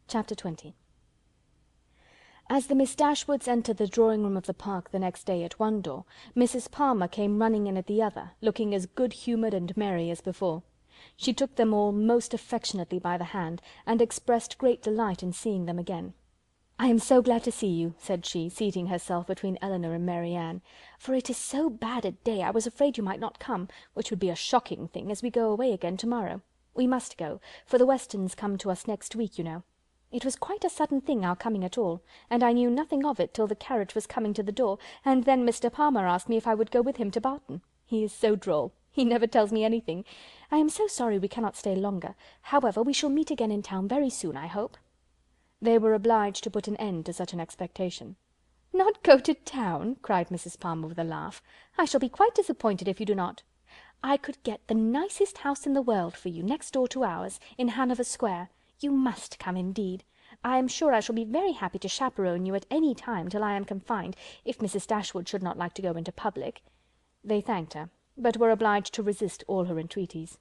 Chapter 20. As the Miss Dashwoods entered the drawing-room of the Park the next day at one door, Mrs. Palmer came running in at the other, looking as good-humoured and merry as before. She took them all most affectionately by the hand, and expressed great delight in seeing them again. "I am so glad to see you," said she, seating herself between Eleanor and Mary Ann, "for it is so bad a day I was afraid you might not come, which would be a shocking thing, as we go away again to-morrow. We must go, for the Westons come to us next week, you know. It was quite a sudden thing, our coming at all, and I knew nothing of it till the carriage was coming to the door, and then Mr. Palmer asked me if I would go with him to Barton. He is so droll. He never tells me anything. I am so sorry we cannot stay longer. However, we shall meet again in town very soon, I hope." They were obliged to put an end to such an expectation. "Not go to town!" cried Mrs. Palmer with a laugh. "I shall be quite disappointed if you do not. I could get the nicest house in the world for you, next door to ours, in Hanover Square. You must come, indeed. I am sure I shall be very happy to chaperon you at any time till I am confined, if Mrs. Dashwood should not like to go into public." They thanked her, but were obliged to resist all her entreaties.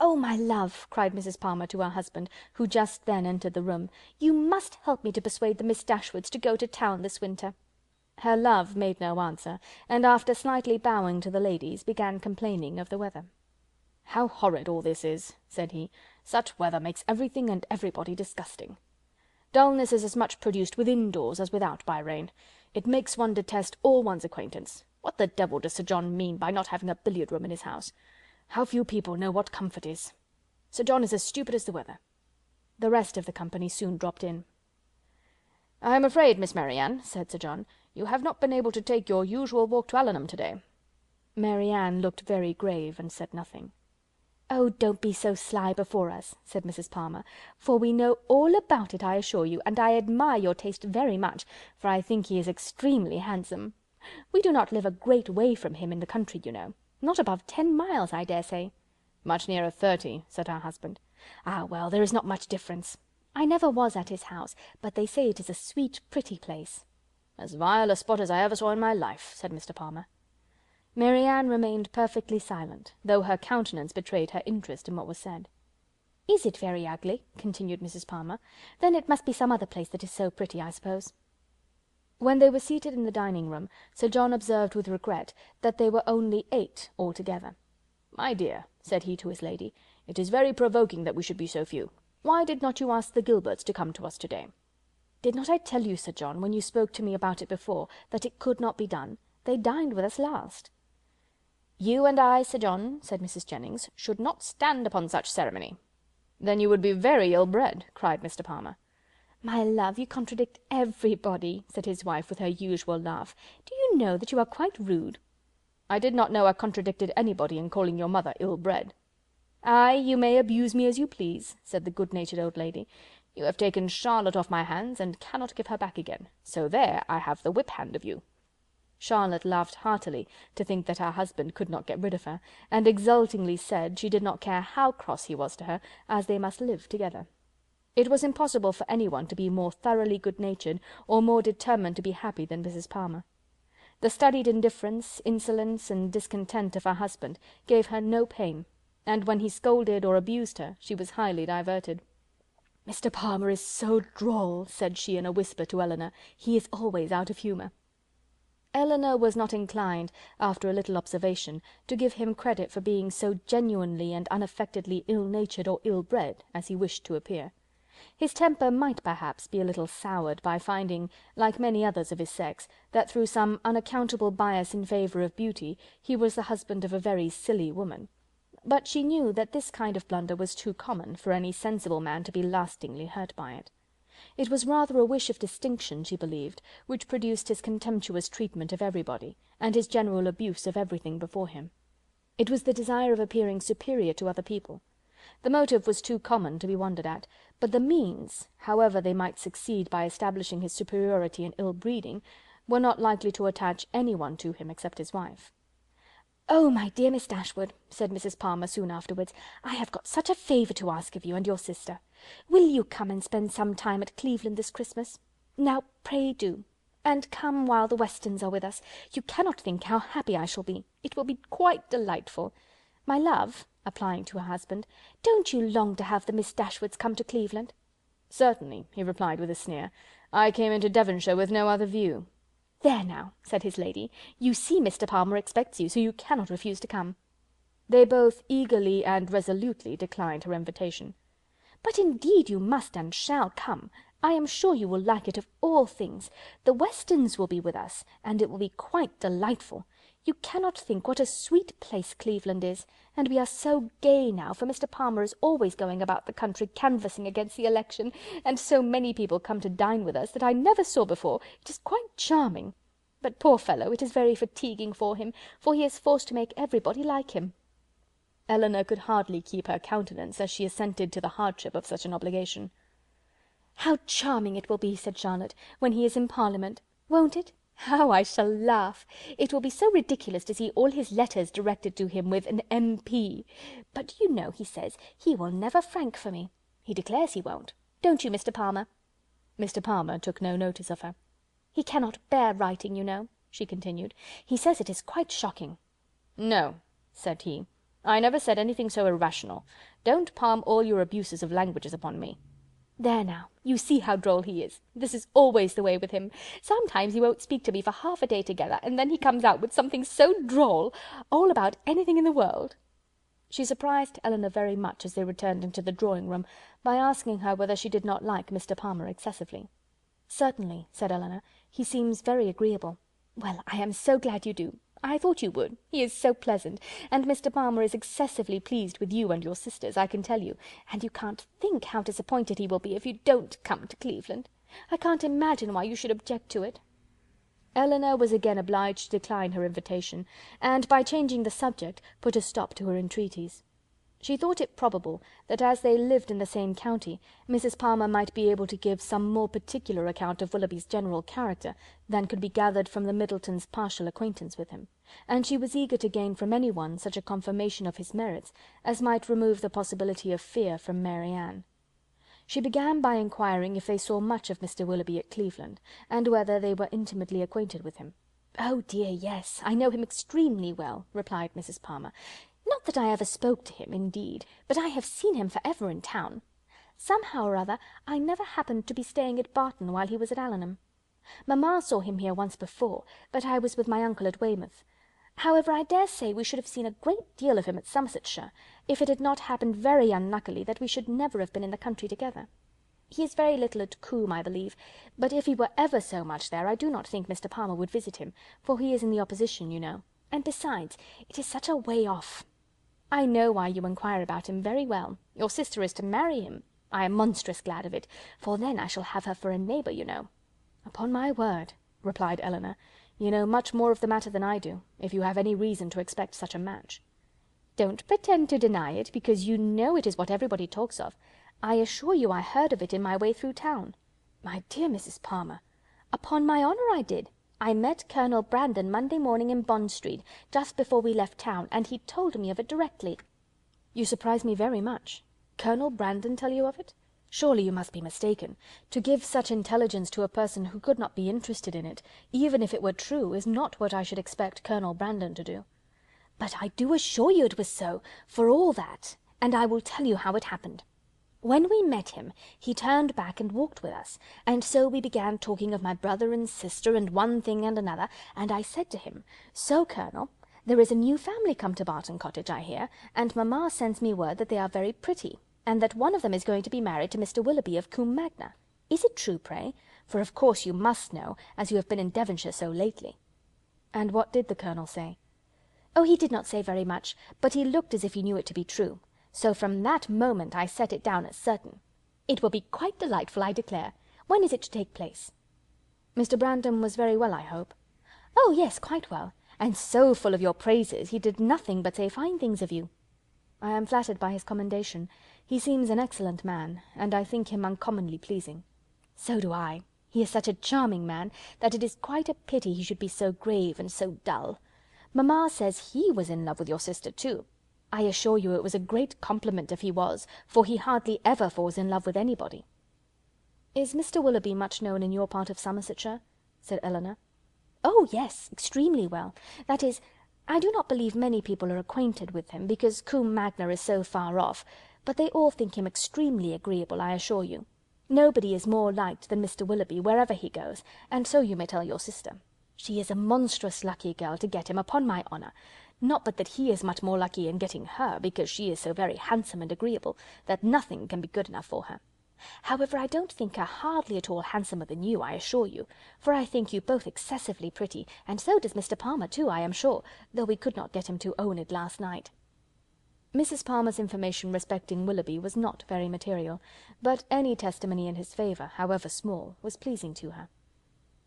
"Oh, my love!" cried Mrs. Palmer to her husband, who just then entered the room, "you must help me to persuade the Miss Dashwoods to go to town this winter." Her love made no answer, and after slightly bowing to the ladies, began complaining of the weather. "How horrid all this is!" said he. "Such weather makes everything and everybody disgusting. Dullness is as much produced within doors as without by rain. It makes one detest all one's acquaintance. What the devil does Sir John mean by not having a billiard-room in his house? How few people know what comfort is! Sir John is as stupid as the weather." The rest of the company soon dropped in. "I am afraid, Miss Mary Ann," said Sir John, "you have not been able to take your usual walk to Allenham to-day." Mary Ann looked very grave and said nothing. "Oh, don't be so sly before us," said Mrs. Palmer, "for we know all about it, I assure you, and I admire your taste very much, for I think he is extremely handsome. We do not live a great way from him in the country, you know. Not above 10 miles, I dare say." "Much nearer 30," said her husband. "Ah, well, there is not much difference. I never was at his house, but they say it is a sweet, pretty place." "As vile a spot as I ever saw in my life," said Mr. Palmer. Mary Ann remained perfectly silent, though her countenance betrayed her interest in what was said. "Is it very ugly?" continued Mrs. Palmer. "Then it must be some other place that is so pretty, I suppose." When they were seated in the dining-room, Sir John observed with regret that they were only 8 altogether. "My dear," said he to his lady, "it is very provoking that we should be so few. Why did not you ask the Gilberts to come to us to-day?" "Did not I tell you, Sir John, when you spoke to me about it before, that it could not be done? They dined with us last." "You and I, Sir John," said Mrs. Jennings, "should not stand upon such ceremony." "Then you would be very ill-bred," cried Mr. Palmer. "My love, you contradict everybody," said his wife with her usual laugh. "Do you know that you are quite rude?" "I did not know I contradicted anybody in calling your mother ill-bred." "Aye, you may abuse me as you please," said the good-natured old lady. "You have taken Charlotte off my hands, and cannot give her back again. So there I have the whip-hand of you." Charlotte laughed heartily to think that her husband could not get rid of her, and exultingly said she did not care how cross he was to her, as they must live together. It was impossible for anyone to be more thoroughly good-natured or more determined to be happy than Mrs. Palmer. The studied indifference, insolence, and discontent of her husband gave her no pain, and when he scolded or abused her, she was highly diverted. "Mr. Palmer is so droll," said she in a whisper to Elinor. "He is always out of humour." Elinor was not inclined, after a little observation, to give him credit for being so genuinely and unaffectedly ill-natured or ill-bred as he wished to appear. His temper might perhaps be a little soured by finding, like many others of his sex, that through some unaccountable bias in favour of beauty, he was the husband of a very silly woman. But she knew that this kind of blunder was too common for any sensible man to be lastingly hurt by it. It was rather a wish of distinction, she believed, which produced his contemptuous treatment of everybody, and his general abuse of everything before him. It was the desire of appearing superior to other people. The motive was too common to be wondered at, but the means, however they might succeed by establishing his superiority and ill-breeding, were not likely to attach anyone to him except his wife. "Oh, my dear Miss Dashwood," said Mrs. Palmer soon afterwards, "I have got such a favour to ask of you and your sister. Will you come and spend some time at Cleveland this Christmas? Now, pray do. And come while the Westons are with us. You cannot think how happy I shall be. It will be quite delightful. My love," applying to her husband, "don't you long to have the Miss Dashwoods come to Cleveland?" "Certainly," he replied with a sneer. "I came into Devonshire with no other view." "There now," said his lady, "you see Mr. Palmer expects you, so you cannot refuse to come." They both eagerly and resolutely declined her invitation. "But indeed you must and shall come. I am sure you will like it of all things. The Westons will be with us, and it will be quite delightful. You cannot think what a sweet place Cleveland is, and we are so gay now, for Mr. Palmer is always going about the country canvassing against the election, and so many people come to dine with us that I never saw before. It is quite charming. But poor fellow, it is very fatiguing for him, for he is forced to make everybody like him." Elinor could hardly keep her countenance as she assented to the hardship of such an obligation. "How charming it will be," said Charlotte, "when he is in Parliament! Won't it? How I shall laugh! It will be so ridiculous to see all his letters directed to him with an M.P. But you know, he says, he will never frank for me. He declares he won't. Don't you, Mr. Palmer?" Mr. Palmer took no notice of her. "He cannot bear writing, you know," she continued. "He says it is quite shocking." "No," said he, "I never said anything so irrational. Don't palm all your abuses of languages upon me." "There now, you see how droll he is. This is always the way with him. Sometimes he won't speak to me for half a day together, and then he comes out with something so droll, all about anything in the world." She surprised Elinor very much as they returned into the drawing-room by asking her whether she did not like Mr. Palmer excessively. "Certainly," said Elinor, "he seems very agreeable." "Well, I am so glad you do. I thought you would. He is so pleasant, and Mr. Palmer is excessively pleased with you and your sisters, I can tell you, and you can't think how disappointed he will be if you don't come to Cleveland. I can't imagine why you should object to it." Elinor was again obliged to decline her invitation, and, by changing the subject, put a stop to her entreaties. She thought it probable that as they lived in the same county, Mrs. Palmer might be able to give some more particular account of Willoughby's general character than could be gathered from the Middletons' partial acquaintance with him, and she was eager to gain from any one such a confirmation of his merits as might remove the possibility of fear from Mary Ann. She began by inquiring if they saw much of Mr. Willoughby at Cleveland, and whether they were intimately acquainted with him. "Oh dear, yes, I know him extremely well," replied Mrs. Palmer. "Not that I ever spoke to him, indeed, but I have seen him for ever in town. Somehow or other, I never happened to be staying at Barton while he was at Allenham. Mamma saw him here once before, but I was with my uncle at Weymouth. However, I dare say we should have seen a great deal of him at Somersetshire, if it had not happened very unluckily that we should never have been in the country together. He is very little at Coombe, I believe, but if he were ever so much there, I do not think Mr. Palmer would visit him, for he is in the opposition, you know, and besides, it is such a way off. I know why you inquire about him very well. Your sister is to marry him. I am monstrous glad of it, for then I shall have her for a neighbour, you know." "Upon my word," replied Elinor, "you know much more of the matter than I do, if you have any reason to expect such a match." "Don't pretend to deny it, because you know it is what everybody talks of. I assure you I heard of it in my way through town." "My dear Mrs. Palmer!" "Upon my honour I did. I met Colonel Brandon Monday morning in Bond Street, just before we left town, and he told me of it directly." "You surprise me very much. Colonel Brandon tell you of it? Surely you must be mistaken. To give such intelligence to a person who could not be interested in it, even if it were true, is not what I should expect Colonel Brandon to do." "But I do assure you it was so, for all that, and I will tell you how it happened. When we met him, he turned back and walked with us, and so we began talking of my brother and sister, and one thing and another, and I said to him, 'So, Colonel, there is a new family come to Barton Cottage, I hear, and mamma sends me word that they are very pretty, and that one of them is going to be married to Mr. Willoughby of Combe Magna. Is it true, pray? For of course you must know, as you have been in Devonshire so lately.'" "And what did the Colonel say?" "Oh, he did not say very much, but he looked as if he knew it to be true. So from that moment I set it down as certain. It will be quite delightful, I declare. When is it to take place?" "Mr. Brandon was very well, I hope?" "Oh, yes, quite well, and so full of your praises, he did nothing but say fine things of you." "I am flattered by his commendation. He seems an excellent man, and I think him uncommonly pleasing." "So do I. He is such a charming man, that it is quite a pity he should be so grave and so dull. Mamma says he was in love with your sister too. I assure you it was a great compliment if he was, for he hardly ever falls in love with anybody." "Is Mr. Willoughby much known in your part of Somersetshire?" said Elinor. "Oh, yes, extremely well. That is, I do not believe many people are acquainted with him, because Combe Magna is so far off, but they all think him extremely agreeable, I assure you. Nobody is more liked than Mr. Willoughby wherever he goes, and so you may tell your sister. She is a monstrous lucky girl to get him, upon my honour. Not but that he is much more lucky in getting her, because she is so very handsome and agreeable, that nothing can be good enough for her. However, I don't think her hardly at all handsomer than you, I assure you, for I think you both excessively pretty, and so does Mr. Palmer too, I am sure, though we could not get him to own it last night." Mrs. Palmer's information respecting Willoughby was not very material, but any testimony in his favour, however small, was pleasing to her.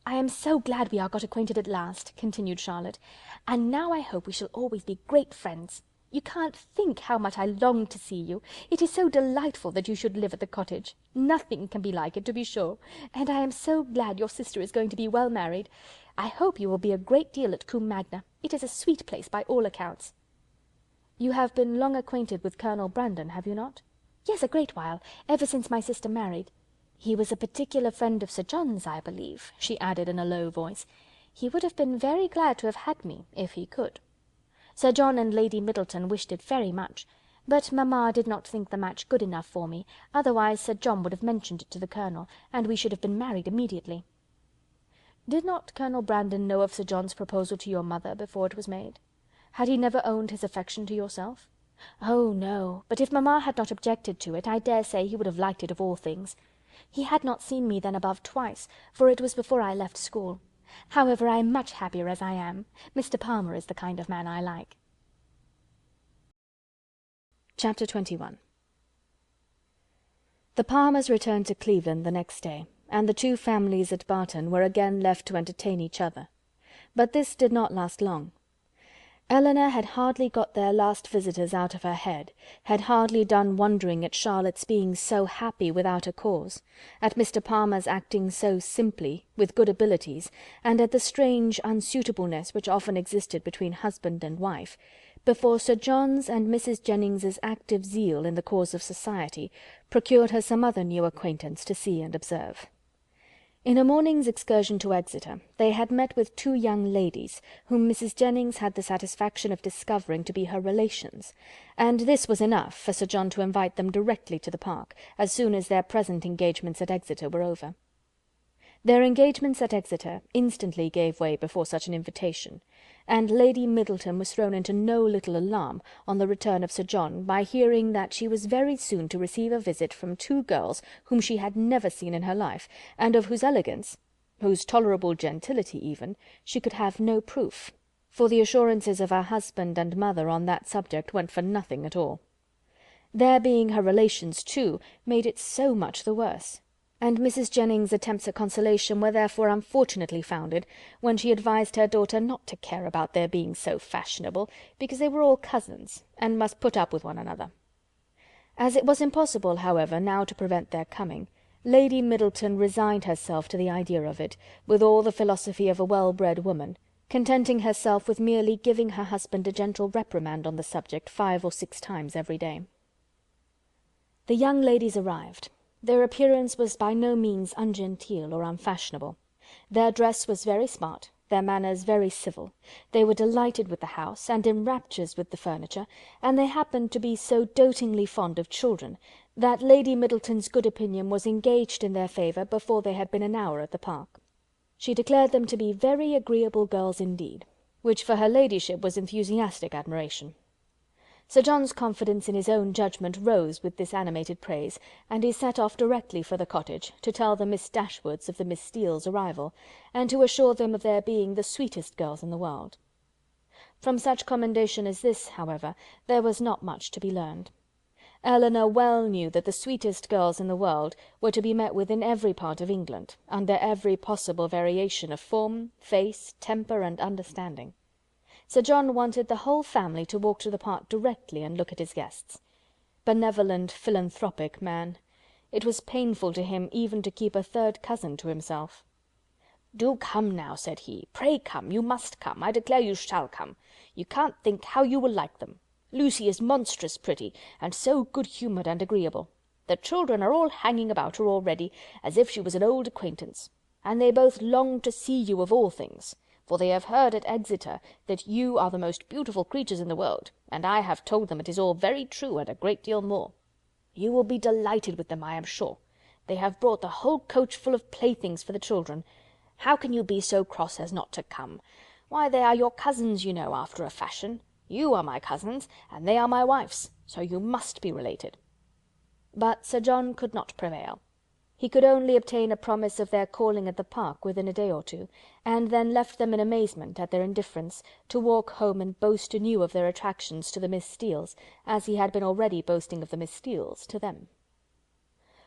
"I am so glad we are got acquainted at last," continued Charlotte, "and now I hope we shall always be great friends. You can't think how much I long to see you. It is so delightful that you should live at the cottage. Nothing can be like it, to be sure. And I am so glad your sister is going to be well married. I hope you will be a great deal at Combe Magna. It is a sweet place by all accounts." "You have been long acquainted with Colonel Brandon, have you not?" "Yes, a great while, ever since my sister married. He was a particular friend of Sir John's, I believe," she added in a low voice. "He would have been very glad to have had me, if he could. Sir John and Lady Middleton wished it very much, but mamma did not think the match good enough for me, otherwise Sir John would have mentioned it to the Colonel, and we should have been married immediately." "Did not Colonel Brandon know of Sir John's proposal to your mother before it was made? Had he never owned his affection to yourself?" "Oh, no, but if mamma had not objected to it, I dare say he would have liked it of all things. He had not seen me then above twice, for it was before I left school. However, I am much happier as I am. Mr. Palmer is the kind of man I like." Chapter 21. The Palmers returned to Cleveland the next day, and the two families at Barton were again left to entertain each other. But this did not last long. Elinor had hardly got their last visitors out of her head, had hardly done wondering at Charlotte's being so happy without a cause, at Mr. Palmer's acting so simply, with good abilities, and at the strange unsuitableness which often existed between husband and wife, before Sir John's and Mrs. Jennings's active zeal in the cause of society procured her some other new acquaintance to see and observe. In a morning's excursion to Exeter they had met with two young ladies, whom Mrs. Jennings had the satisfaction of discovering to be her relations, and this was enough for Sir John to invite them directly to the park, as soon as their present engagements at Exeter were over. Their engagements at Exeter instantly gave way before such an invitation, and Lady Middleton was thrown into no little alarm on the return of Sir John by hearing that she was very soon to receive a visit from two girls whom she had never seen in her life, and of whose elegance, whose tolerable gentility even, she could have no proof, for the assurances of her husband and mother on that subject went for nothing at all. Their being her relations too made it so much the worse, and Mrs. Jennings's attempts at consolation were therefore unfortunately founded when she advised her daughter not to care about their being so fashionable, because they were all cousins, and must put up with one another. As it was impossible, however, now to prevent their coming, Lady Middleton resigned herself to the idea of it, with all the philosophy of a well-bred woman, contenting herself with merely giving her husband a gentle reprimand on the subject 5 or 6 times every day. The young ladies arrived. Their appearance was by no means ungenteel or unfashionable. Their dress was very smart, their manners very civil. They were delighted with the house, and in raptures with the furniture, and they happened to be so dotingly fond of children, that Lady Middleton's good opinion was engaged in their favour before they had been an hour at the park. She declared them to be very agreeable girls indeed, which for her ladyship was enthusiastic admiration. Sir John's confidence in his own judgment rose with this animated praise, and he set off directly for the cottage, to tell the Miss Dashwoods of the Miss Steeles' arrival, and to assure them of their being the sweetest girls in the world. From such commendation as this, however, there was not much to be learned. Elinor well knew that the sweetest girls in the world were to be met with in every part of England, under every possible variation of form, face, temper, and understanding. Sir John wanted the whole family to walk to the park directly and look at his guests. Benevolent, philanthropic man! It was painful to him even to keep a third cousin to himself. "Do come now," said he. "Pray come. You must come. I declare you shall come. You can't think how you will like them. Lucy is monstrous pretty, and so good-humoured and agreeable. The children are all hanging about her already, as if she was an old acquaintance, and they both long to see you of all things, for they have heard at Exeter that you are the most beautiful creatures in the world, and I have told them it is all very true, and a great deal more. You will be delighted with them, I am sure. They have brought the whole coach full of playthings for the children. How can you be so cross as not to come? Why, they are your cousins, you know, after a fashion. You are my cousins, and they are my wife's, so you must be related." But Sir John could not prevail. He could only obtain a promise of their calling at the park within a day or two, and then left them in amazement at their indifference, to walk home and boast anew of their attractions to the Miss Steeles, as he had been already boasting of the Miss Steeles to them.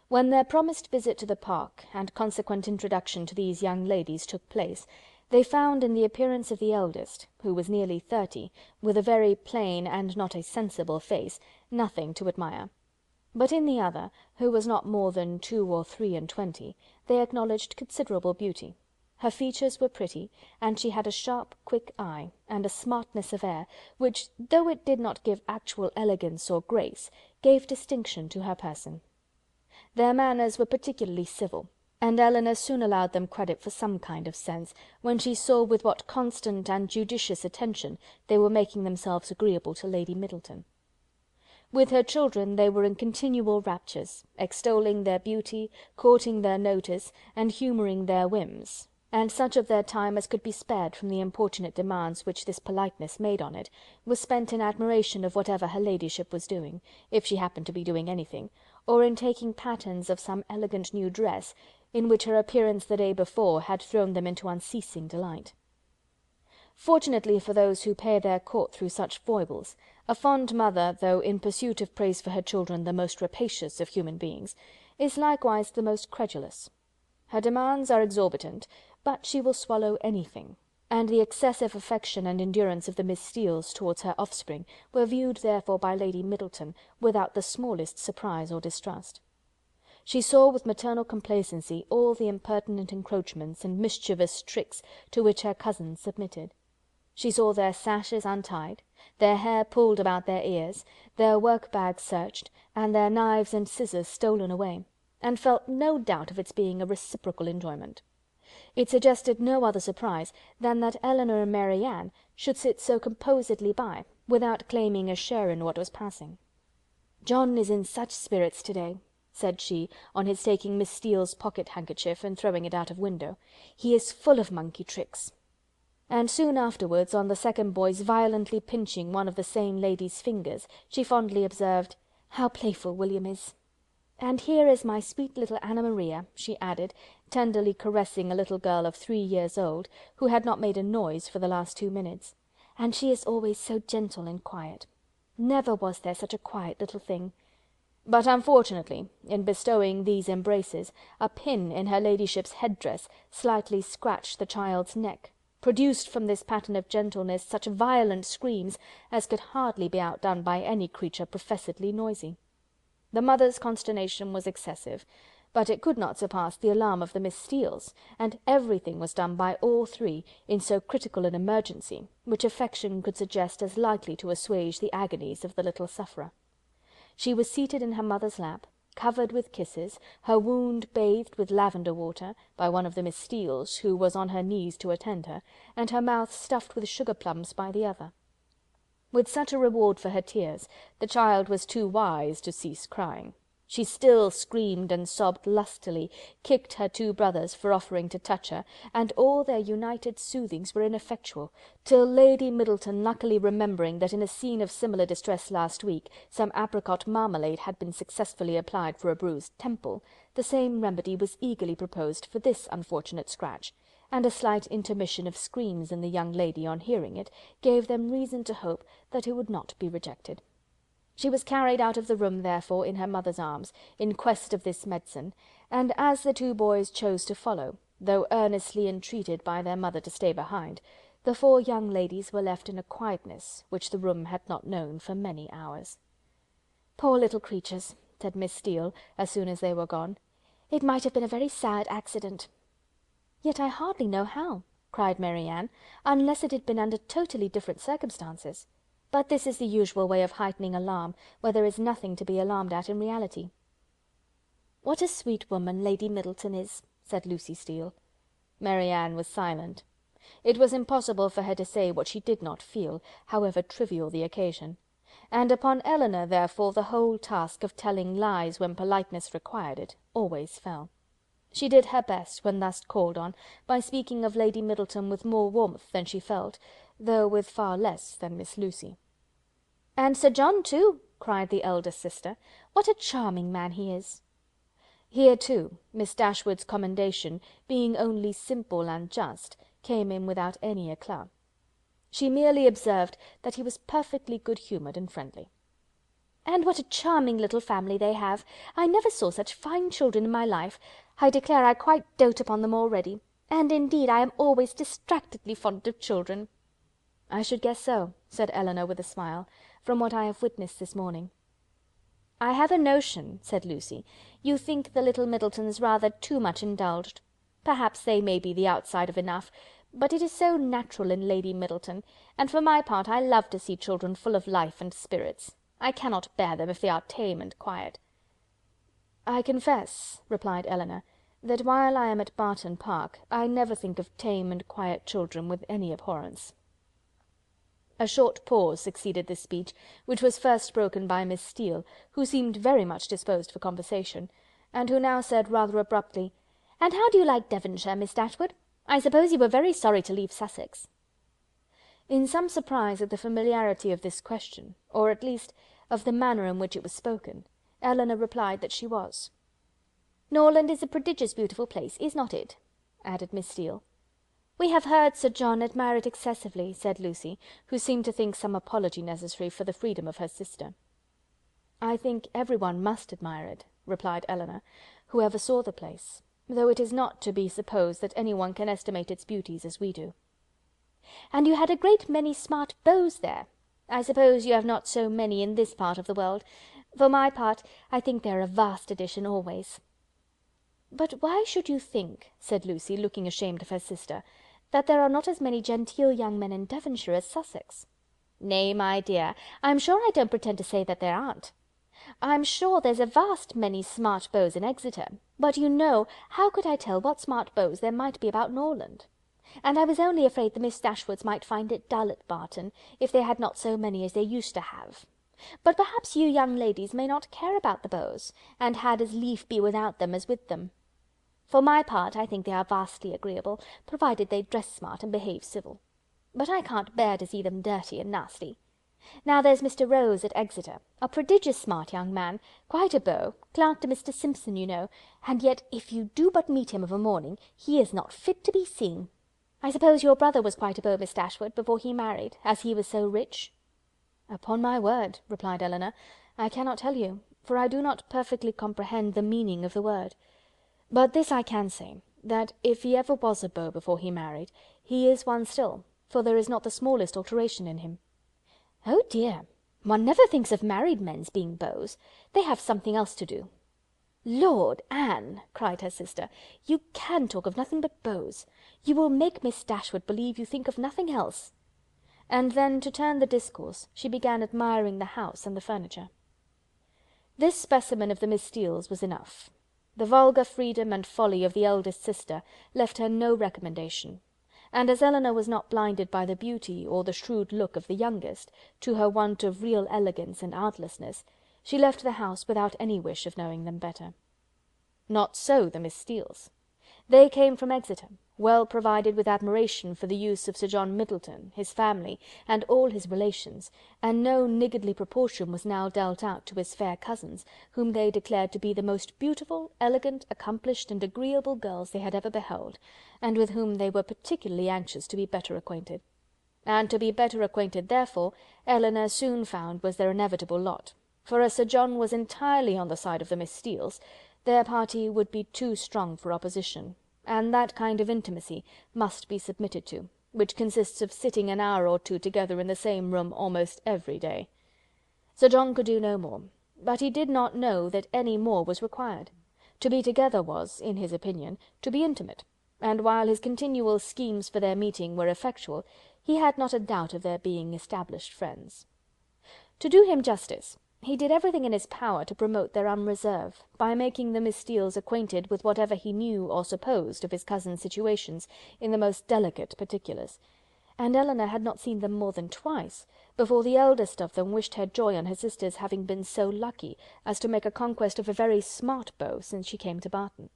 When their promised visit to the park, and consequent introduction to these young ladies, took place, they found in the appearance of the eldest, who was nearly 30, with a very plain and not a sensible face, nothing to admire. But in the other, who was not more than 2 or 3 and 20, they acknowledged considerable beauty. Her features were pretty, and she had a sharp, quick eye, and a smartness of air, which, though it did not give actual elegance or grace, gave distinction to her person. Their manners were particularly civil, and Elinor soon allowed them credit for some kind of sense, when she saw with what constant and judicious attention they were making themselves agreeable to Lady Middleton. With her children they were in continual raptures, extolling their beauty, courting their notice, and humouring their whims, and such of their time as could be spared from the importunate demands which this politeness made on it, was spent in admiration of whatever her ladyship was doing, if she happened to be doing anything, or in taking patterns of some elegant new dress, in which her appearance the day before had thrown them into unceasing delight. Fortunately for those who pay their court through such foibles, a fond mother, though in pursuit of praise for her children the most rapacious of human beings, is likewise the most credulous. Her demands are exorbitant, but she will swallow anything, and the excessive affection and endurance of the Miss Steeles towards her offspring were viewed therefore by Lady Middleton without the smallest surprise or distrust. She saw with maternal complacency all the impertinent encroachments and mischievous tricks to which her cousins submitted. She saw their sashes untied, their hair pulled about their ears, their work-bags searched, and their knives and scissors stolen away, and felt no doubt of its being a reciprocal enjoyment. It suggested no other surprise than that Elinor and Mary Ann should sit so composedly by, without claiming a share in what was passing. "John is in such spirits to-day," said she, on his taking Miss Steele's pocket-handkerchief and throwing it out of window. "He is full of monkey tricks." And soon afterwards, on the second boy's violently pinching one of the same lady's fingers, she fondly observed, "How playful William is! And here is my sweet little Anna Maria," she added, tenderly caressing a little girl of 3 years old, who had not made a noise for the last 2 minutes, "and she is always so gentle and quiet. Never was there such a quiet little thing." But unfortunately, in bestowing these embraces, a pin in her ladyship's head-dress slightly scratched the child's neck, produced from this pattern of gentleness such violent screams as could hardly be outdone by any creature professedly noisy. The mother's consternation was excessive, but it could not surpass the alarm of the Miss Steeles, and everything was done by all three in so critical an emergency, which affection could suggest as likely to assuage the agonies of the little sufferer. She was seated in her mother's lap, covered with kisses, her wound bathed with lavender water, by one of the Miss Steeles, who was on her knees to attend her, and her mouth stuffed with sugar plums by the other. With such a reward for her tears, the child was too wise to cease crying. She still screamed and sobbed lustily, kicked her 2 brothers for offering to touch her, and all their united soothings were ineffectual, till Lady Middleton, luckily remembering that in a scene of similar distress last week some apricot marmalade had been successfully applied for a bruised temple, the same remedy was eagerly proposed for this unfortunate scratch, and a slight intermission of screams in the young lady on hearing it gave them reason to hope that it would not be rejected. She was carried out of the room, therefore, in her mother's arms, in quest of this medicine, and as the 2 boys chose to follow, though earnestly entreated by their mother to stay behind, the 4 young ladies were left in a quietness which the room had not known for many hours. "Poor little creatures," said Miss Steele, as soon as they were gone. "It might have been a very sad accident." "Yet I hardly know how," cried Mary Ann, "unless it had been under totally different circumstances. But this is the usual way of heightening alarm, where there is nothing to be alarmed at in reality." "What a sweet woman Lady Middleton is," said Lucy Steele. Mary Ann was silent. It was impossible for her to say what she did not feel, however trivial the occasion, and upon Elinor, therefore, the whole task of telling lies when politeness required it, always fell. She did her best, when thus called on, by speaking of Lady Middleton with more warmth than she felt, though with far less than Miss Lucy. "And Sir John too," cried the eldest sister. "What a charming man he is!" Here, too, Miss Dashwood's commendation, being only simple and just, came in without any eclat. She merely observed that he was perfectly good-humoured and friendly. "And what a charming little family they have! I never saw such fine children in my life. I declare I quite dote upon them already, and indeed I am always distractedly fond of children." "I should guess so," said Elinor with a smile, "from what I have witnessed this morning." "I have a notion," said Lucy, "you think the little Middletons rather too much indulged. Perhaps they may be the outside of enough, but it is so natural in Lady Middleton, and for my part I love to see children full of life and spirits. I cannot bear them if they are tame and quiet." "I confess," replied Elinor, "that while I am at Barton Park, I never think of tame and quiet children with any abhorrence." A short pause succeeded this speech, which was first broken by Miss Steele, who seemed very much disposed for conversation, and who now said rather abruptly, "And how do you like Devonshire, Miss Dashwood? I suppose you were very sorry to leave Sussex." In some surprise at the familiarity of this question, or at least of the manner in which it was spoken, Elinor replied that she was. "Norland is a prodigious beautiful place, is not it?" added Miss Steele. "We have heard Sir John admire it excessively," said Lucy, who seemed to think some apology necessary for the freedom of her sister. "I think every one must admire it," replied Elinor, "whoever saw the place, though it is not to be supposed that any one can estimate its beauties as we do." "And you had a great many smart beaux there. I suppose you have not so many in this part of the world. For my part, I think they are a vast addition always." "But why should you think," said Lucy, looking ashamed of her sister, "that there are not as many genteel young men in Devonshire as Sussex?" "Nay, my dear, I'm sure I don't pretend to say that there aren't. I'm sure there's a vast many smart beaux in Exeter, but you know, how could I tell what smart beaux there might be about Norland? And I was only afraid the Miss Dashwoods might find it dull at Barton, if they had not so many as they used to have. But perhaps you young ladies may not care about the beaux, and had as lief be without them as with them. For my part, I think they are vastly agreeable, provided they dress smart and behave civil. But I can't bear to see them dirty and nasty. Now there's Mr. Rose at Exeter, a prodigious smart young man, quite a beau, clerk to Mr. Simpson, you know, and yet if you do but meet him of a morning, he is not fit to be seen. I suppose your brother was quite a beau, Miss Dashwood, before he married, as he was so rich?" "Upon my word," replied Elinor, "I cannot tell you, for I do not perfectly comprehend the meaning of the word. But this I can say, that if he ever was a beau before he married, he is one still, for there is not the smallest alteration in him." "Oh dear! One never thinks of married men's being beaux. They have something else to do." "Lord, Anne!" cried her sister, "you can talk of nothing but beaux. You will make Miss Dashwood believe you think of nothing else." And then, to turn the discourse, she began admiring the house and the furniture. This specimen of the Miss Steeles was enough. The vulgar freedom and folly of the eldest sister left her no recommendation, and as Elinor was not blinded by the beauty or the shrewd look of the youngest, to her want of real elegance and artlessness, she left the house without any wish of knowing them better. Not so the Miss Steeles. They came from Exeter, well provided with admiration for the use of Sir John Middleton, his family, and all his relations, and no niggardly proportion was now dealt out to his fair cousins, whom they declared to be the most beautiful, elegant, accomplished, and agreeable girls they had ever beheld, and with whom they were particularly anxious to be better acquainted. And to be better acquainted, therefore, Elinor soon found was their inevitable lot, for as Sir John was entirely on the side of the Miss Steeles, their party would be too strong for opposition, and that kind of intimacy must be submitted to, which consists of sitting an hour or two together in the same room almost every day. Sir John could do no more, but he did not know that any more was required. To be together was, in his opinion, to be intimate, and while his continual schemes for their meeting were effectual, he had not a doubt of their being established friends. To do him justice, he did everything in his power to promote their unreserve, by making the Miss Steeles acquainted with whatever he knew or supposed of his cousins' situations in the most delicate particulars, and Elinor had not seen them more than twice, before the eldest of them wished her joy on her sister's having been so lucky as to make a conquest of a very smart beau since she came to Barton.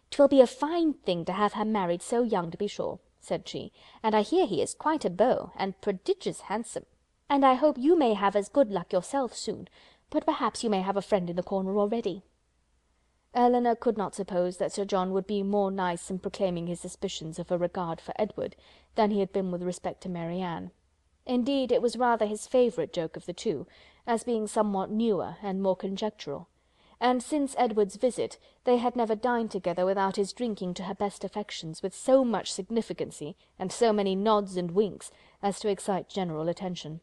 "'Twill be a fine thing to have her married so young, to be sure," said she, "and I hear he is quite a beau, and prodigious handsome. And I hope you may have as good luck yourself soon, but perhaps you may have a friend in the corner already." Elinor could not suppose that Sir John would be more nice in proclaiming his suspicions of a regard for Edward than he had been with respect to Mary Ann. Indeed, it was rather his favourite joke of the two, as being somewhat newer and more conjectural, and since Edward's visit they had never dined together without his drinking to her best affections with so much significancy and so many nods and winks as to excite general attention.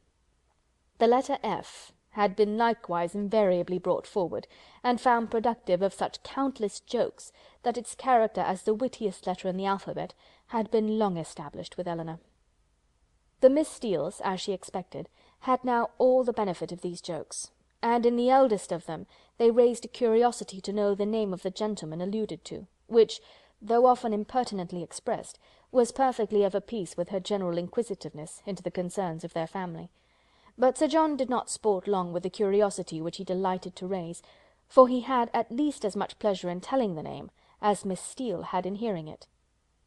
The letter F had been likewise invariably brought forward, and found productive of such countless jokes, that its character as the wittiest letter in the alphabet had been long established with Elinor. The Miss Steeles, as she expected, had now all the benefit of these jokes, and in the eldest of them they raised a curiosity to know the name of the gentleman alluded to, which, though often impertinently expressed, was perfectly of a piece with her general inquisitiveness into the concerns of their family. But Sir John did not sport long with the curiosity which he delighted to raise, for he had at least as much pleasure in telling the name as Miss Steele had in hearing it.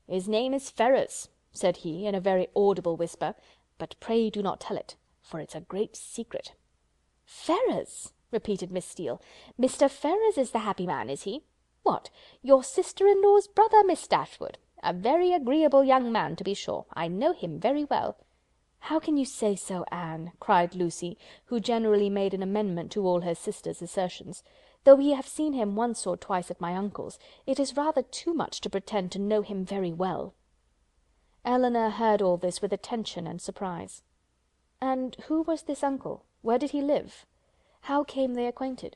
"His name is Ferrars," said he, in a very audible whisper, "but pray do not tell it, for it's a great secret." "Ferrars!" repeated Miss Steele. "Mr. Ferrars is the happy man, is he? What, your sister-in-law's brother, Miss Dashwood? A very agreeable young man, to be sure. I know him very well." "How can you say so, Anne?" cried Lucy, who generally made an amendment to all her sister's assertions. "Though we have seen him once or twice at my uncle's, it is rather too much to pretend to know him very well." Elinor heard all this with attention and surprise. And who was this uncle? Where did he live? How came they acquainted?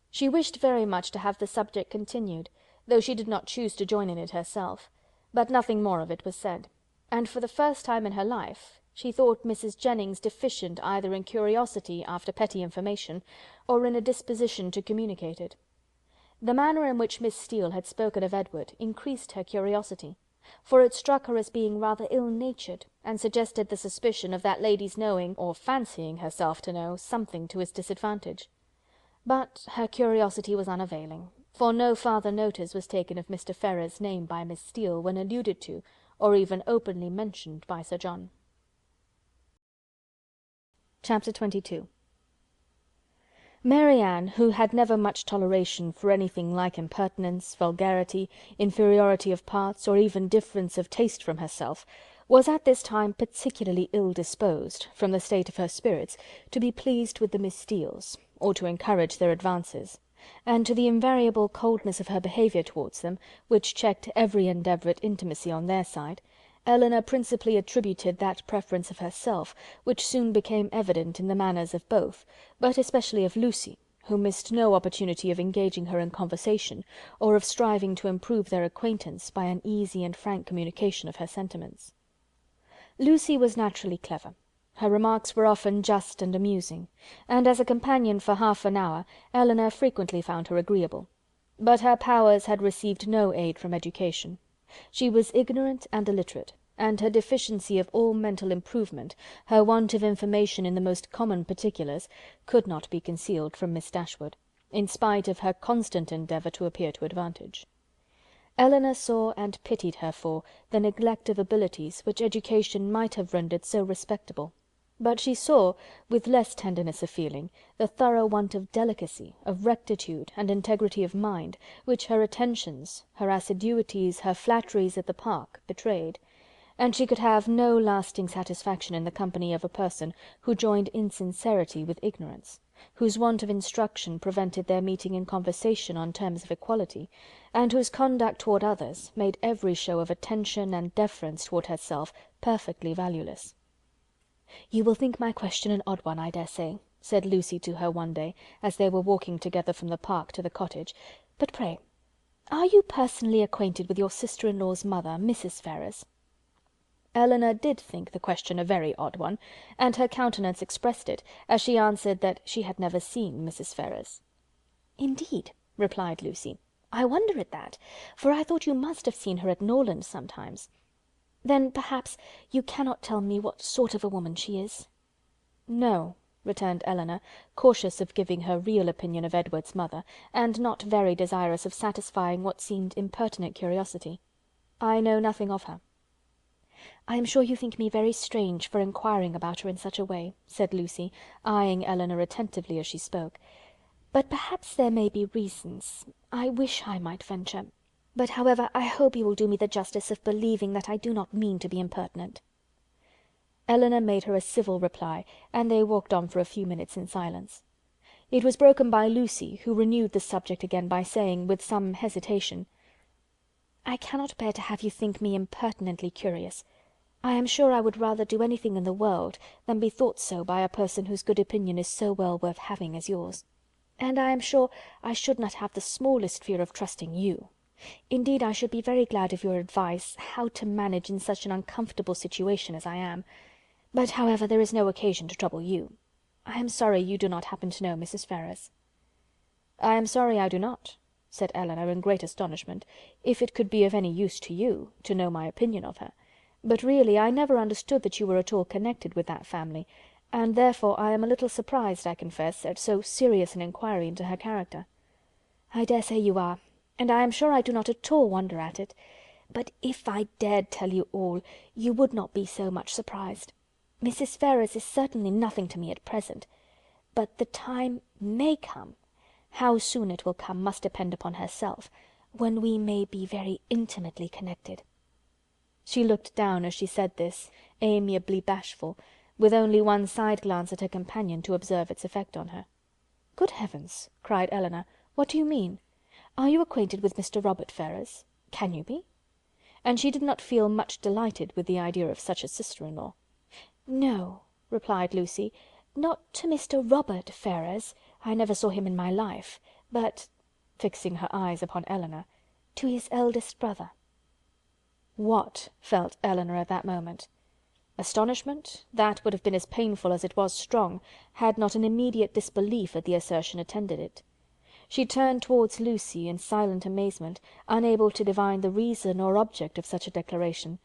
She wished very much to have the subject continued, though she did not choose to join in it herself, but nothing more of it was said, and for the first time in her life she thought Mrs. Jennings deficient either in curiosity after petty information, or in a disposition to communicate it. The manner in which Miss Steele had spoken of Edward increased her curiosity, for it struck her as being rather ill-natured, and suggested the suspicion of that lady's knowing, or fancying herself to know, something to his disadvantage. But her curiosity was unavailing, for no farther notice was taken of Mr. Ferrars's name by Miss Steele when alluded to, or even openly mentioned by Sir John. Chapter 22. Mary Ann, who had never much toleration for anything like impertinence, vulgarity, inferiority of parts, or even difference of taste from herself, was at this time particularly ill-disposed, from the state of her spirits, to be pleased with the Miss Steeles, or to encourage their advances, and to the invariable coldness of her behaviour towards them, which checked every endeavour at intimacy on their side, Elinor principally attributed that preference of herself which soon became evident in the manners of both, but especially of Lucy, who missed no opportunity of engaging her in conversation, or of striving to improve their acquaintance by an easy and frank communication of her sentiments. Lucy was naturally clever. Her remarks were often just and amusing, and as a companion for half an hour Elinor frequently found her agreeable. But her powers had received no aid from education. She was ignorant and illiterate, and her deficiency of all mental improvement, her want of information in the most common particulars, could not be concealed from Miss Dashwood, in spite of her constant endeavour to appear to advantage. Elinor saw and pitied her for the neglect of abilities which education might have rendered so respectable, but she saw, with less tenderness of feeling, the thorough want of delicacy, of rectitude, and integrity of mind, which her attentions, her assiduities, her flatteries at the Park, betrayed, and she could have no lasting satisfaction in the company of a person who joined insincerity with ignorance, whose want of instruction prevented their meeting in conversation on terms of equality, and whose conduct toward others made every show of attention and deference toward herself perfectly valueless. "You will think my question an odd one, I dare say," said Lucy to her one day, as they were walking together from the Park to the cottage, "but pray, are you personally acquainted with your sister-in-law's mother, Mrs. Ferrars?" Elinor did think the question a very odd one, and her countenance expressed it, as she answered that she had never seen Mrs. Ferrars. "Indeed," replied Lucy, "I wonder at that, for I thought you must have seen her at Norland sometimes. Then, perhaps, you cannot tell me what sort of a woman she is?" "No," returned Elinor, cautious of giving her real opinion of Edward's mother, and not very desirous of satisfying what seemed impertinent curiosity. "I know nothing of her." "I am sure you think me very strange for inquiring about her in such a way," said Lucy, eyeing Elinor attentively as she spoke. "But perhaps there may be reasons. I wish I might venture. But however, I hope you will do me the justice of believing that I do not mean to be impertinent." Elinor made her a civil reply, and they walked on for a few minutes in silence. It was broken by Lucy, who renewed the subject again by saying, with some hesitation: "I cannot bear to have you think me impertinently curious. I am sure I would rather do anything in the world than be thought so by a person whose good opinion is so well worth having as yours. And I am sure I should not have the smallest fear of trusting you. Indeed, I should be very glad of your advice how to manage in such an uncomfortable situation as I am. But, however, there is no occasion to trouble you. I am sorry you do not happen to know Mrs. Ferrars." "I am sorry I do not," said Elinor in great astonishment, "if it could be of any use to you to know my opinion of her. But really I never understood that you were at all connected with that family, and therefore I am a little surprised, I confess, at so serious an inquiry into her character." "I dare say you are, and I am sure I do not at all wonder at it. But if I dared tell you all, you would not be so much surprised. Mrs. Ferrars is certainly nothing to me at present, but the time may come, how soon it will come must depend upon herself, when we may be very intimately connected." She looked down as she said this, amiably bashful, with only one side glance at her companion to observe its effect on her. "Good heavens!" cried Elinor, "what do you mean? Are you acquainted with Mr. Robert Ferrars? Can you be?" And she did not feel much delighted with the idea of such a sister-in-law. "No," replied Lucy, "not to Mr. Robert Ferrars, I never saw him in my life, but," fixing her eyes upon Elinor, "to his eldest brother." What felt Elinor at that moment? Astonishment, that would have been as painful as it was strong, had not an immediate disbelief at the assertion attended it. She turned towards Lucy in silent amazement, unable to divine the reason or object of such a declaration,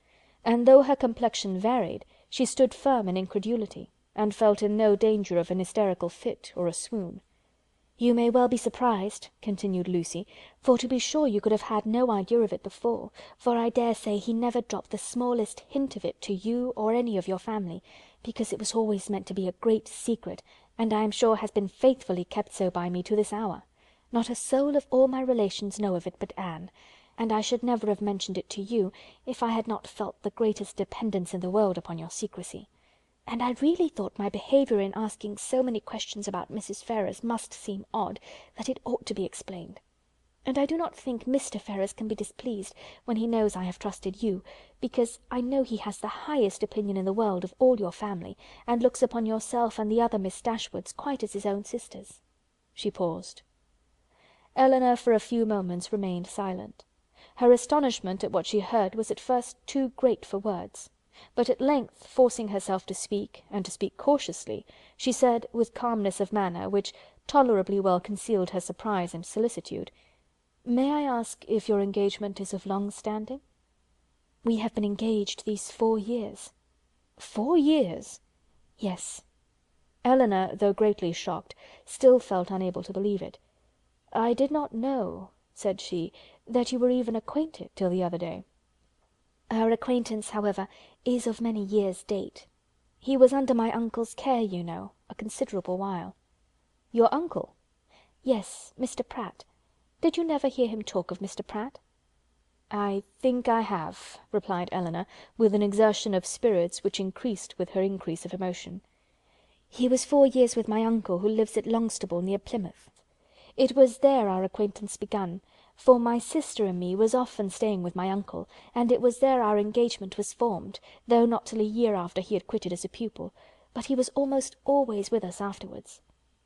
and though her complexion varied, she stood firm in incredulity, and felt in no danger of an hysterical fit or a swoon. "You may well be surprised," continued Lucy, "for to be sure you could have had no idea of it before, for I dare say he never dropped the smallest hint of it to you or any of your family, because it was always meant to be a great secret, and I am sure has been faithfully kept so by me to this hour. Not a soul of all my relations know of it but Anne, and I should never have mentioned it to you if I had not felt the greatest dependence in the world upon your secrecy. And I really thought my behaviour in asking so many questions about Mrs. Ferrars must seem odd, that it ought to be explained. And I do not think Mr. Ferrars can be displeased when he knows I have trusted you, because I know he has the highest opinion in the world of all your family, and looks upon yourself and the other Miss Dashwoods quite as his own sisters." She paused. Elinor for a few moments remained silent. Her astonishment at what she heard was at first too great for words, but at length, forcing herself to speak, and to speak cautiously, she said, with calmness of manner, which tolerably well concealed her surprise and solicitude, "May I ask if your engagement is of long standing?" "We have been engaged these 4 years." "4 years?" "Yes." Elinor, though greatly shocked, still felt unable to believe it. "I did not know," said she, "that you were even acquainted till the other day." "Our acquaintance, however, is of many years' date. He was under my uncle's care, you know, a considerable while." "Your uncle?" "Yes, Mr. Pratt. Did you never hear him talk of Mr. Pratt?" "I think I have," replied Elinor, with an exertion of spirits which increased with her increase of emotion. "He was 4 years with my uncle, who lives at Longstable, near Plymouth. It was there our acquaintance begun, for my sister and me was often staying with my uncle, and it was there our engagement was formed, though not till a year after he had quitted as a pupil, but he was almost always with us afterwards.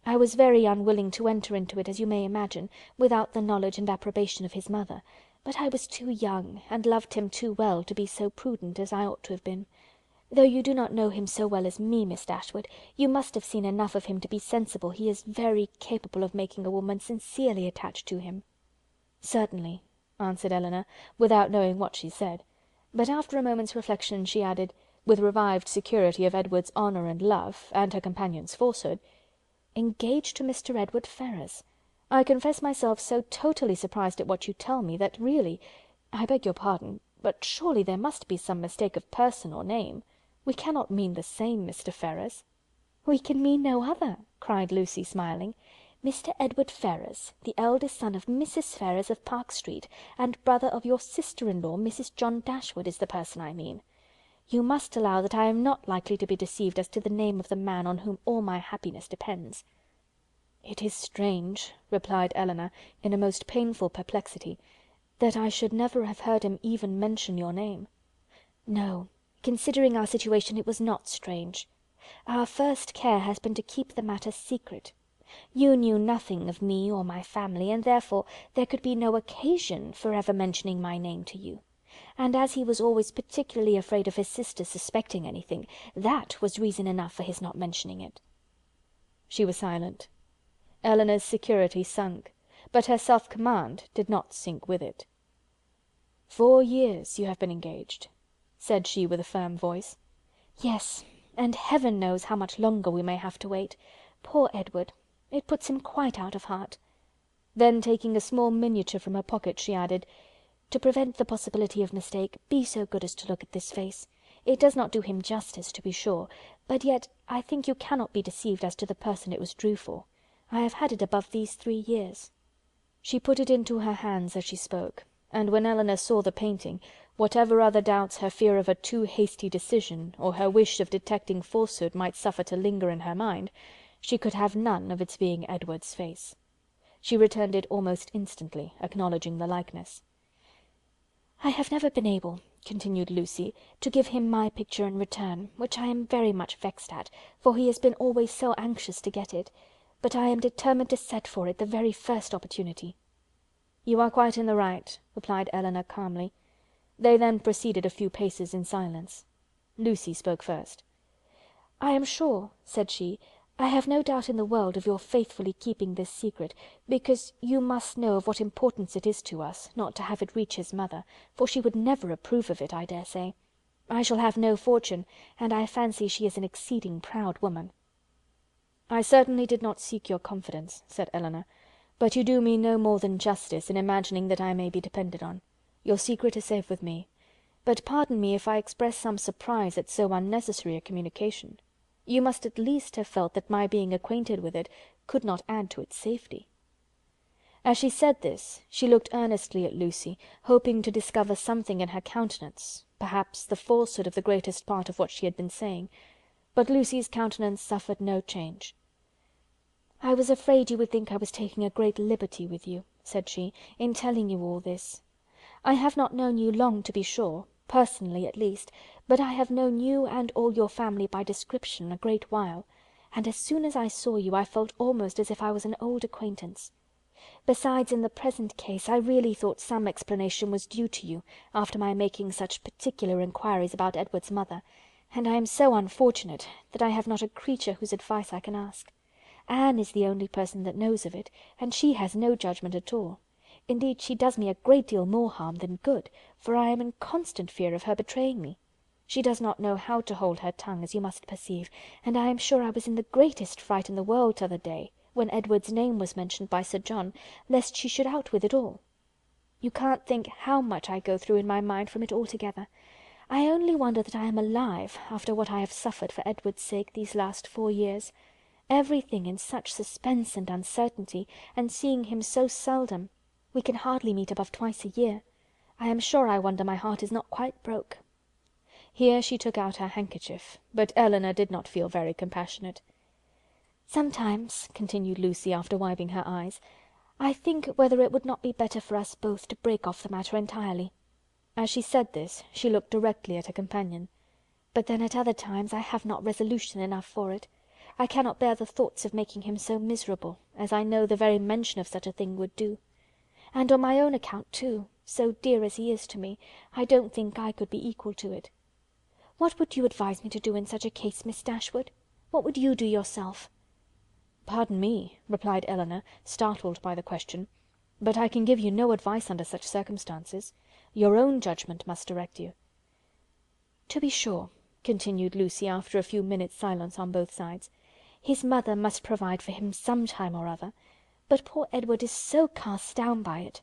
I was very unwilling to enter into it, as you may imagine, without the knowledge and approbation of his mother, but I was too young, and loved him too well, to be so prudent as I ought to have been. Though you do not know him so well as me, Miss Dashwood, you must have seen enough of him to be sensible he is very capable of making a woman sincerely attached to him." "Certainly," answered Elinor, without knowing what she said, but after a moment's reflection she added, with revived security of Edward's honour and love, and her companion's falsehood. "Engaged to Mr. Edward Ferrars! I confess myself so totally surprised at what you tell me, that really, I beg your pardon, but surely there must be some mistake of person or name. We cannot mean the same Mr. Ferrars." "We can mean no other," cried Lucy, smiling. "Mr. Edward Ferrars, the eldest son of Mrs. Ferrars of Park Street, and brother of your sister-in-law, Mrs. John Dashwood, is the person I mean. You must allow that I am not likely to be deceived as to the name of the man on whom all my happiness depends." "It is strange," replied Elinor, in a most painful perplexity, "that I should never have heard him even mention your name." "No, considering our situation, it was not strange. Our first care has been to keep the matter secret. You knew nothing of me or my family, and therefore there could be no occasion for ever mentioning my name to you. And as he was always particularly afraid of his sister suspecting anything, that was reason enough for his not mentioning it." She was silent. Elinor's security sunk, but her self-command did not sink with it. "4 years you have been engaged," said she with a firm voice. "Yes, and heaven knows how much longer we may have to wait. Poor Edward! It puts him quite out of heart." Then, taking a small miniature from her pocket, she added, "To prevent the possibility of mistake, be so good as to look at this face. It does not do him justice, to be sure, but yet I think you cannot be deceived as to the person it was drew for. I have had it above these 3 years." She put it into her hands as she spoke, and when Elinor saw the painting, whatever other doubts her fear of a too hasty decision, or her wish of detecting falsehood might suffer to linger in her mind, she could have none of its being Edward's face. She returned it almost instantly, acknowledging the likeness. "I have never been able," continued Lucy, "to give him my picture in return, which I am very much vexed at, for he has been always so anxious to get it, but I am determined to set for it the very first opportunity." "You are quite in the right," replied Elinor calmly. They then proceeded a few paces in silence. Lucy spoke first. "I am sure," said she, "I have no doubt in the world of your faithfully keeping this secret, because you must know of what importance it is to us, not to have it reach his mother, for she would never approve of it, I dare say. I shall have no fortune, and I fancy she is an exceeding proud woman." "I certainly did not seek your confidence," said Elinor, "but you do me no more than justice in imagining that I may be depended on. Your secret is safe with me. But pardon me if I express some surprise at so unnecessary a communication. You must at least have felt that my being acquainted with it could not add to its safety." As she said this, she looked earnestly at Lucy, hoping to discover something in her countenance, perhaps the falsehood of the greatest part of what she had been saying, but Lucy's countenance suffered no change. "I was afraid you would think I was taking a great liberty with you," said she, "in telling you all this. I have not known you long, to be sure, personally at least, but I have known you and all your family by description a great while, and as soon as I saw you I felt almost as if I was an old acquaintance. Besides, in the present case, I really thought some explanation was due to you, after my making such particular inquiries about Edward's mother, and I am so unfortunate that I have not a creature whose advice I can ask. Anne is the only person that knows of it, and she has no judgment at all. Indeed, she does me a great deal more harm than good, for I am in constant fear of her betraying me. She does not know how to hold her tongue, as you must perceive, and I am sure I was in the greatest fright in the world t'other day, when Edward's name was mentioned by Sir John, lest she should out with it all. You can't think how much I go through in my mind from it altogether. I only wonder that I am alive, after what I have suffered for Edward's sake these last 4 years. Everything in such suspense and uncertainty, and seeing him so seldom. We can hardly meet above twice a year. I am sure I wonder my heart is not quite broke." Here she took out her handkerchief, but Elinor did not feel very compassionate. "Sometimes," continued Lucy, after wiping her eyes, "I think whether it would not be better for us both to break off the matter entirely." As she said this, she looked directly at her companion. "But then at other times I have not resolution enough for it. I cannot bear the thoughts of making him so miserable, as I know the very mention of such a thing would do. And on my own account too, so dear as he is to me, I don't think I could be equal to it. What would you advise me to do in such a case, Miss Dashwood? What would you do yourself?" "Pardon me," replied Elinor, startled by the question, "but I can give you no advice under such circumstances. Your own judgment must direct you." "To be sure, continued Lucy, after a few minutes' silence on both sides. "His mother must provide for him some time or other, but poor Edward is so cast down by it.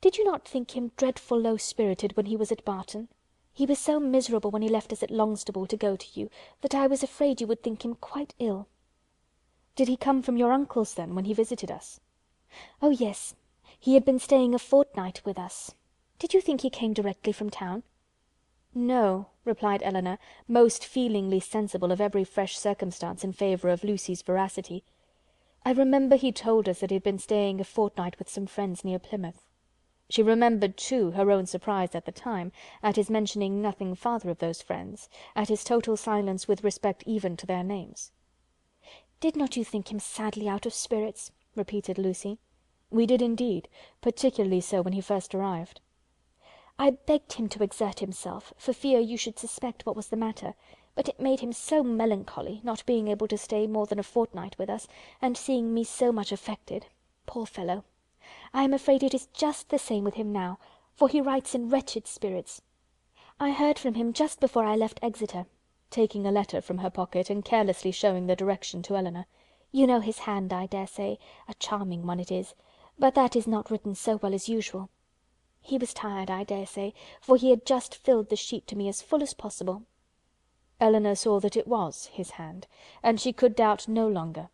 Did you not think him dreadful low-spirited when he was at Barton? He was so miserable when he left us at Longstaple to go to you, that I was afraid you would think him quite ill." "Did he come from your uncle's, then, when he visited us?" "Oh, yes. He had been staying a fortnight with us. Did you think he came directly from town?" "No," replied Elinor, most feelingly sensible of every fresh circumstance in favour of Lucy's veracity. "I remember he told us that he had been staying a fortnight with some friends near Plymouth." She remembered, too, her own surprise at the time, at his mentioning nothing farther of those friends, at his total silence with respect even to their names. "Did not you think him sadly out of spirits?" repeated Lucy. "We did indeed, particularly so when he first arrived." "I begged him to exert himself, for fear you should suspect what was the matter, but it made him so melancholy, not being able to stay more than a fortnight with us, and seeing me so much affected. Poor fellow! I am afraid it is just the same with him now, for he writes in wretched spirits. I heard from him just before I left Exeter," taking a letter from her pocket, and carelessly showing the direction to Elinor. "You know his hand, I dare say, a charming one it is, but that is not written so well as usual. He was tired, I dare say, for he had just filled the sheet to me as full as possible." Elinor saw that it was his hand, and she could doubt no longer.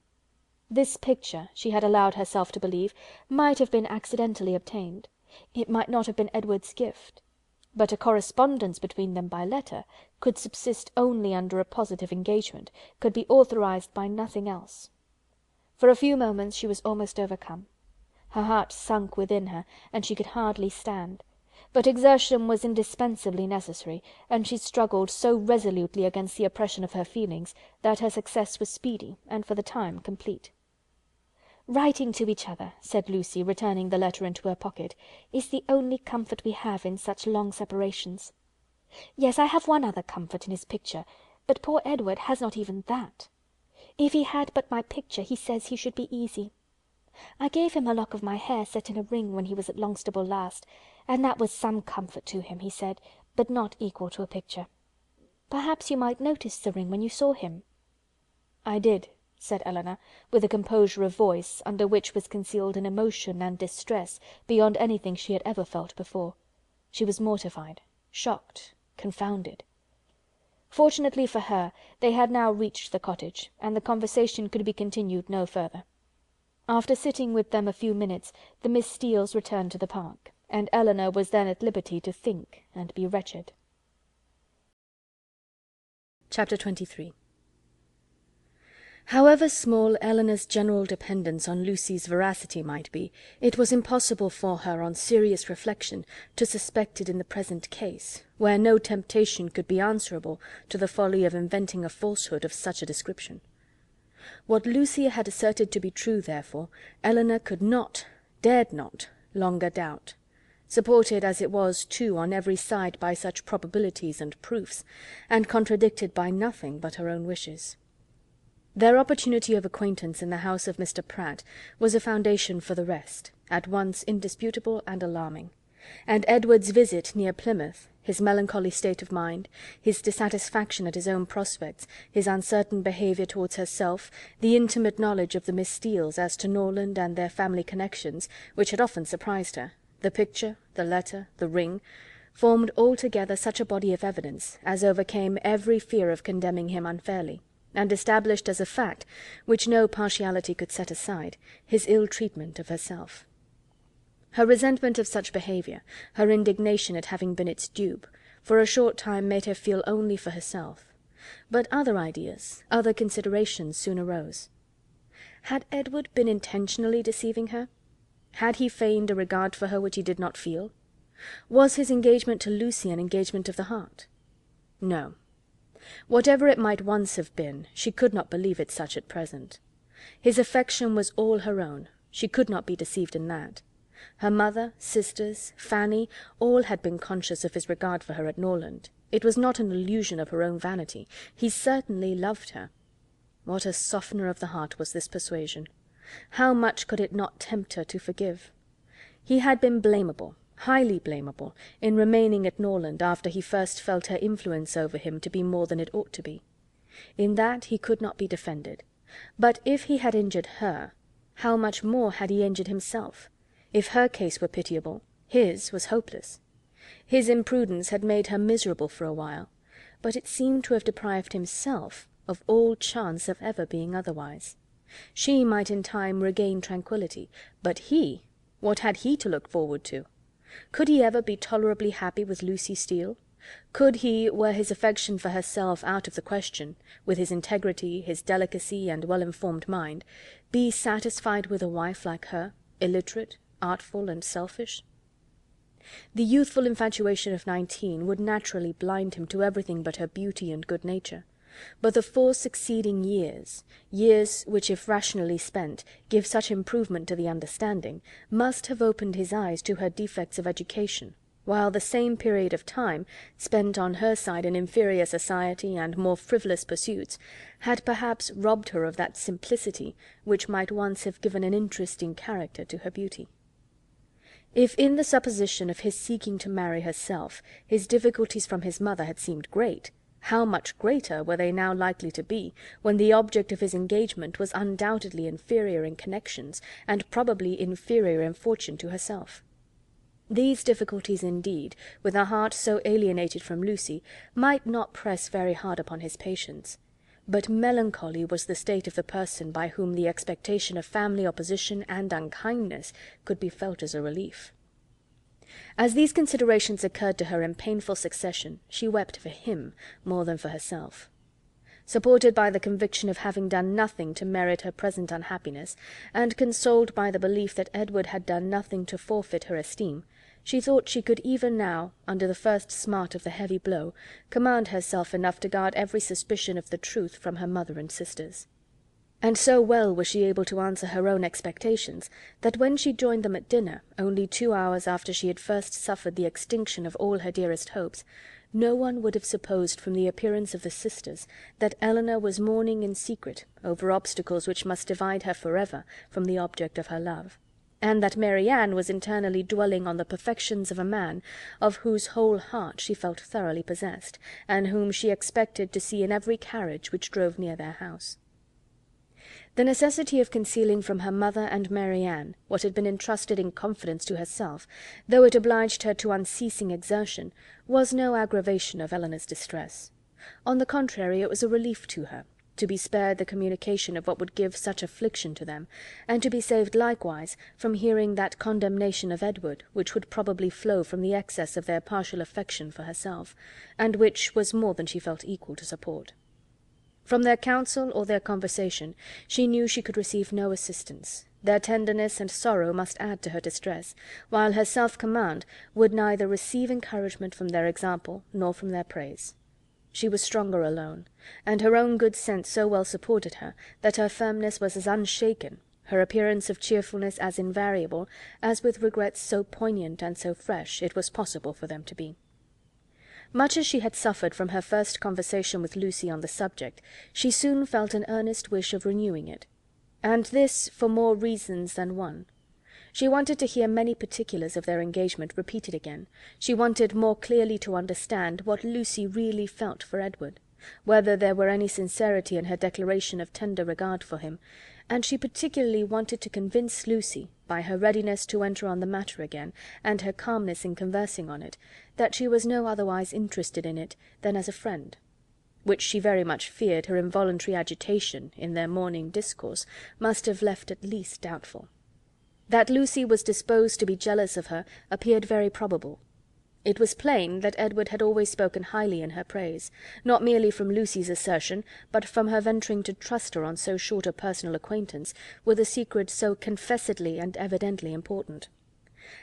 This picture, she had allowed herself to believe, might have been accidentally obtained. It might not have been Edward's gift. But a correspondence between them by letter could subsist only under a positive engagement, could be authorized by nothing else. For a few moments she was almost overcome. Her heart sunk within her, and she could hardly stand. But exertion was indispensably necessary, and she struggled so resolutely against the oppression of her feelings, that her success was speedy, and for the time complete. "Writing to each other," said Lucy, returning the letter into her pocket, "is the only comfort we have in such long separations. Yes, I have one other comfort in his picture, but poor Edward has not even that. If he had but my picture, he says he should be easy. I gave him a lock of my hair set in a ring when he was at Longstaple last, and that was some comfort to him, he said, but not equal to a picture. Perhaps you might notice the ring when you saw him." "I did," said Elinor, with a composure of voice, under which was concealed an emotion and distress beyond anything she had ever felt before. She was mortified, shocked, confounded. Fortunately for her, they had now reached the cottage, and the conversation could be continued no further. After sitting with them a few minutes, the Miss Steeles returned to the park, and Elinor was then at liberty to think and be wretched. Chapter 23. However small Elinor's general dependence on Lucy's veracity might be, it was impossible for her, on serious reflection, to suspect it in the present case, where no temptation could be answerable to the folly of inventing a falsehood of such a description. What Lucy had asserted to be true, therefore, Elinor could not, dared not, longer doubt, supported as it was too on every side by such probabilities and proofs, and contradicted by nothing but her own wishes. Their opportunity of acquaintance in the house of Mr. Pratt was a foundation for the rest, at once indisputable and alarming; and Edward's visit near Plymouth, his melancholy state of mind, his dissatisfaction at his own prospects, his uncertain behaviour towards herself, the intimate knowledge of the Miss Steeles as to Norland and their family connections, which had often surprised her, the picture, the letter, the ring, formed altogether such a body of evidence as overcame every fear of condemning him unfairly, and established as a fact, which no partiality could set aside, his ill treatment of herself. Her resentment of such behaviour, her indignation at having been its dupe, for a short time made her feel only for herself; but other ideas, other considerations soon arose. Had Edward been intentionally deceiving her? Had he feigned a regard for her which he did not feel? Was his engagement to Lucy an engagement of the heart? No. Whatever it might once have been, she could not believe it such at present. His affection was all her own, she could not be deceived in that. Her mother, sisters, Fanny, all had been conscious of his regard for her at Norland. It was not an illusion of her own vanity. He certainly loved her. What a softener of the heart was this persuasion! How much could it not tempt her to forgive? He had been blamable, highly blamable, in remaining at Norland after he first felt her influence over him to be more than it ought to be. In that he could not be defended. But if he had injured her, how much more had he injured himself? If her case were pitiable, his was hopeless. His imprudence had made her miserable for a while, but it seemed to have deprived himself of all chance of ever being otherwise. She might in time regain tranquillity, but he, what had he to look forward to? Could he ever be tolerably happy with Lucy Steele? Could he, were his affection for herself out of the question, with his integrity, his delicacy, and well-informed mind, be satisfied with a wife like her, illiterate, artful, and selfish? The youthful infatuation of 19 would naturally blind him to everything but her beauty and good nature. But the 4 succeeding years, years which, if rationally spent, give such improvement to the understanding, must have opened his eyes to her defects of education, while the same period of time, spent on her side in inferior society and more frivolous pursuits, had perhaps robbed her of that simplicity which might once have given an interesting character to her beauty. If in the supposition of his seeking to marry herself, his difficulties from his mother had seemed great, how much greater were they now likely to be, when the object of his engagement was undoubtedly inferior in connections, and probably inferior in fortune to herself. These difficulties, indeed, with a heart so alienated from Lucy, might not press very hard upon his patience; but melancholy was the state of the person by whom the expectation of family opposition and unkindness could be felt as a relief. As these considerations occurred to her in painful succession, she wept for him more than for herself. Supported by the conviction of having done nothing to merit her present unhappiness, and consoled by the belief that Edward had done nothing to forfeit her esteem, she thought she could even now, under the first smart of the heavy blow, command herself enough to guard every suspicion of the truth from her mother and sisters. And so well was she able to answer her own expectations, that when she joined them at dinner, only 2 hours after she had first suffered the extinction of all her dearest hopes, no one would have supposed from the appearance of the sisters that Elinor was mourning in secret over obstacles which must divide her forever from the object of her love, and that Mary Ann was internally dwelling on the perfections of a man of whose whole heart she felt thoroughly possessed, and whom she expected to see in every carriage which drove near their house. The necessity of concealing from her mother and Mary Ann what had been entrusted in confidence to herself, though it obliged her to unceasing exertion, was no aggravation of Elinor's distress. On the contrary, it was a relief to her, to be spared the communication of what would give such affliction to them, and to be saved likewise from hearing that condemnation of Edward which would probably flow from the excess of their partial affection for herself, and which was more than she felt equal to support. From their counsel or their conversation she knew she could receive no assistance. Their tenderness and sorrow must add to her distress, while her self-command would neither receive encouragement from their example nor from their praise. She was stronger alone, and her own good sense so well supported her, that her firmness was as unshaken, her appearance of cheerfulness as invariable, as with regrets so poignant and so fresh it was possible for them to be. Much as she had suffered from her first conversation with Lucy on the subject, she soon felt an earnest wish of renewing it, and this for more reasons than one. She wanted to hear many particulars of their engagement repeated again. She wanted more clearly to understand what Lucy really felt for Edward, whether there were any sincerity in her declaration of tender regard for him, and she particularly wanted to convince Lucy, by her readiness to enter on the matter again, and her calmness in conversing on it, that she was no otherwise interested in it than as a friend, which she very much feared her involuntary agitation in their morning discourse must have left at least doubtful. That Lucy was disposed to be jealous of her appeared very probable. It was plain that Edward had always spoken highly in her praise, not merely from Lucy's assertion, but from her venturing to trust her on so short a personal acquaintance, with a secret so confessedly and evidently important.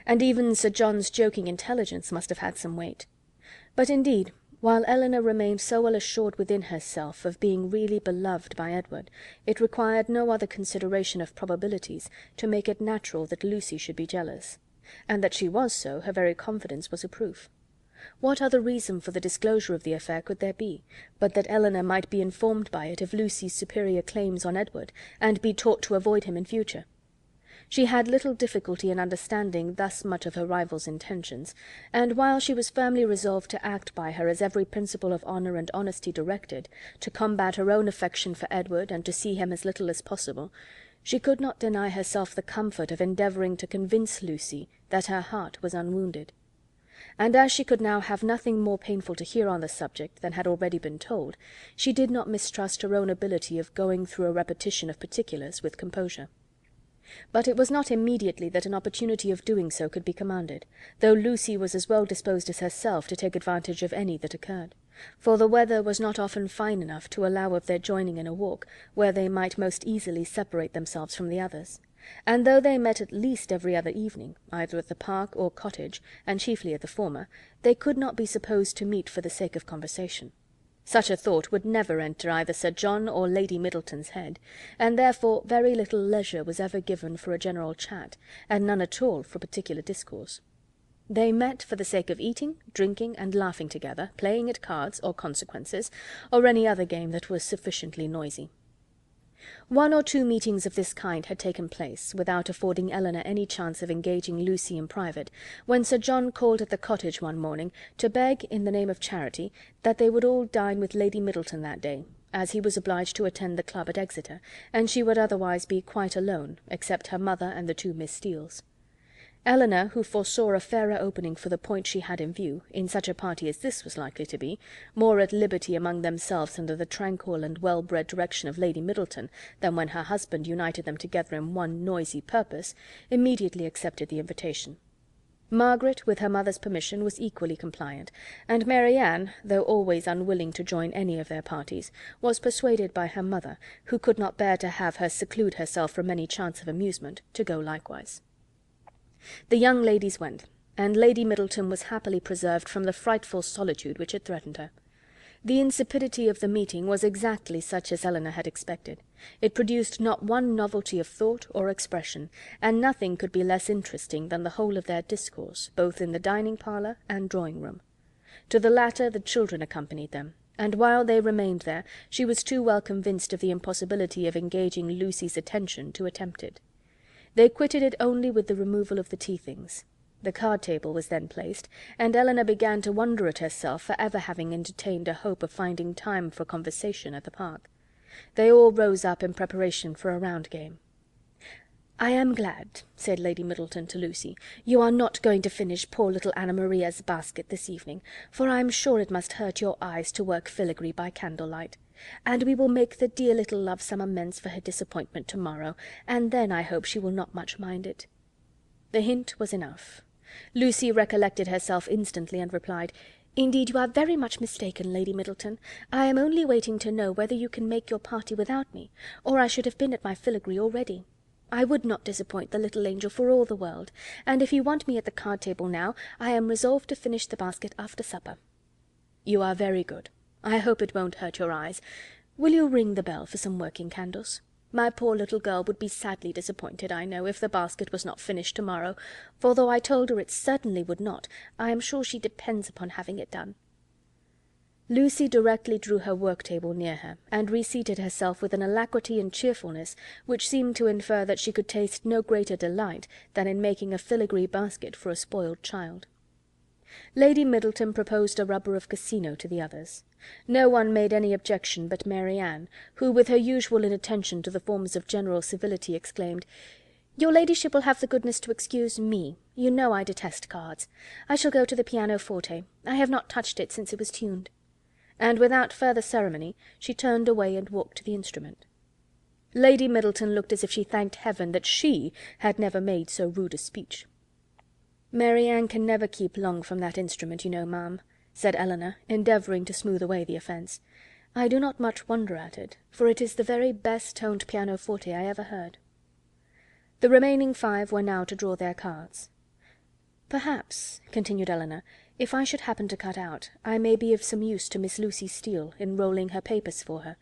And even Sir John's joking intelligence must have had some weight. But indeed, while Elinor remained so well assured within herself of being really beloved by Edward, it required no other consideration of probabilities to make it natural that Lucy should be jealous, and that she was so, her very confidence was a proof. What other reason for the disclosure of the affair could there be, but that Elinor might be informed by it of Lucy's superior claims on Edward, and be taught to avoid him in future? She had little difficulty in understanding thus much of her rival's intentions, and while she was firmly resolved to act by her as every principle of honour and honesty directed, to combat her own affection for Edward, and to see him as little as possible, she could not deny herself the comfort of endeavouring to convince Lucy that her heart was unwounded. And as she could now have nothing more painful to hear on the subject than had already been told, she did not mistrust her own ability of going through a repetition of particulars with composure. But it was not immediately that an opportunity of doing so could be commanded, though Lucy was as well disposed as herself to take advantage of any that occurred, for the weather was not often fine enough to allow of their joining in a walk, where they might most easily separate themselves from the others; and though they met at least every other evening, either at the park or cottage, and chiefly at the former, they could not be supposed to meet for the sake of conversation. Such a thought would never enter either Sir John or Lady Middleton's head, and therefore very little leisure was ever given for a general chat, and none at all for particular discourse. They met for the sake of eating, drinking, and laughing together, playing at cards, or consequences, or any other game that was sufficiently noisy. One or two meetings of this kind had taken place, without affording Elinor any chance of engaging Lucy in private, when Sir John called at the cottage one morning to beg, in the name of charity, that they would all dine with Lady Middleton that day, as he was obliged to attend the club at Exeter, and she would otherwise be quite alone, except her mother and the two Miss Steeles. Elinor, who foresaw a fairer opening for the point she had in view, in such a party as this was likely to be, more at liberty among themselves under the tranquil and well-bred direction of Lady Middleton than when her husband united them together in one noisy purpose, immediately accepted the invitation. Margaret, with her mother's permission, was equally compliant, and Mary Ann, though always unwilling to join any of their parties, was persuaded by her mother, who could not bear to have her seclude herself from any chance of amusement, to go likewise. The young ladies went, and Lady Middleton was happily preserved from the frightful solitude which had threatened her. The insipidity of the meeting was exactly such as Elinor had expected. It produced not one novelty of thought or expression, and nothing could be less interesting than the whole of their discourse, both in the dining-parlour and drawing-room. To the latter the children accompanied them, and while they remained there she was too well convinced of the impossibility of engaging Lucy's attention to attempt it. They quitted it only with the removal of the tea-things. The card-table was then placed, and Elinor began to wonder at herself for ever having entertained a hope of finding time for conversation at the park. They all rose up in preparation for a round game. "I am glad," said Lady Middleton to Lucy, "you are not going to finish poor little Anna Maria's basket this evening, for I am sure it must hurt your eyes to work filigree by candlelight. And we will make the dear little love some amends for her disappointment to-morrow, and then I hope she will not much mind it." The hint was enough. Lucy recollected herself instantly, and replied, "Indeed you are very much mistaken, Lady Middleton. I am only waiting to know whether you can make your party without me, or I should have been at my filigree already. I would not disappoint the little angel for all the world, and if you want me at the card-table now, I am resolved to finish the basket after supper." "You are very good. I hope it won't hurt your eyes. Will you ring the bell for some working candles? My poor little girl would be sadly disappointed, I know, if the basket was not finished to-morrow, for though I told her it certainly would not, I am sure she depends upon having it done." Lucy directly drew her work-table near her, and reseated herself with an alacrity and cheerfulness which seemed to infer that she could taste no greater delight than in making a filigree basket for a spoiled child. Lady Middleton proposed a rubber of Casino to the others. No one made any objection but Mary Ann, who, with her usual inattention to the forms of general civility, exclaimed, "Your ladyship will have the goodness to excuse me. You know I detest cards. I shall go to the pianoforte. I have not touched it since it was tuned." And without further ceremony she turned away and walked to the instrument. Lady Middleton looked as if she thanked heaven that she had never made so rude a speech. "Mary Ann can never keep long from that instrument, you know, ma'am," said Elinor, endeavouring to smooth away the offence. "I do not much wonder at it, for it is the very best-toned pianoforte I ever heard." The remaining 5 were now to draw their cards. "Perhaps," continued Elinor, "if I should happen to cut out, I may be of some use to Miss Lucy Steele in rolling her papers for her,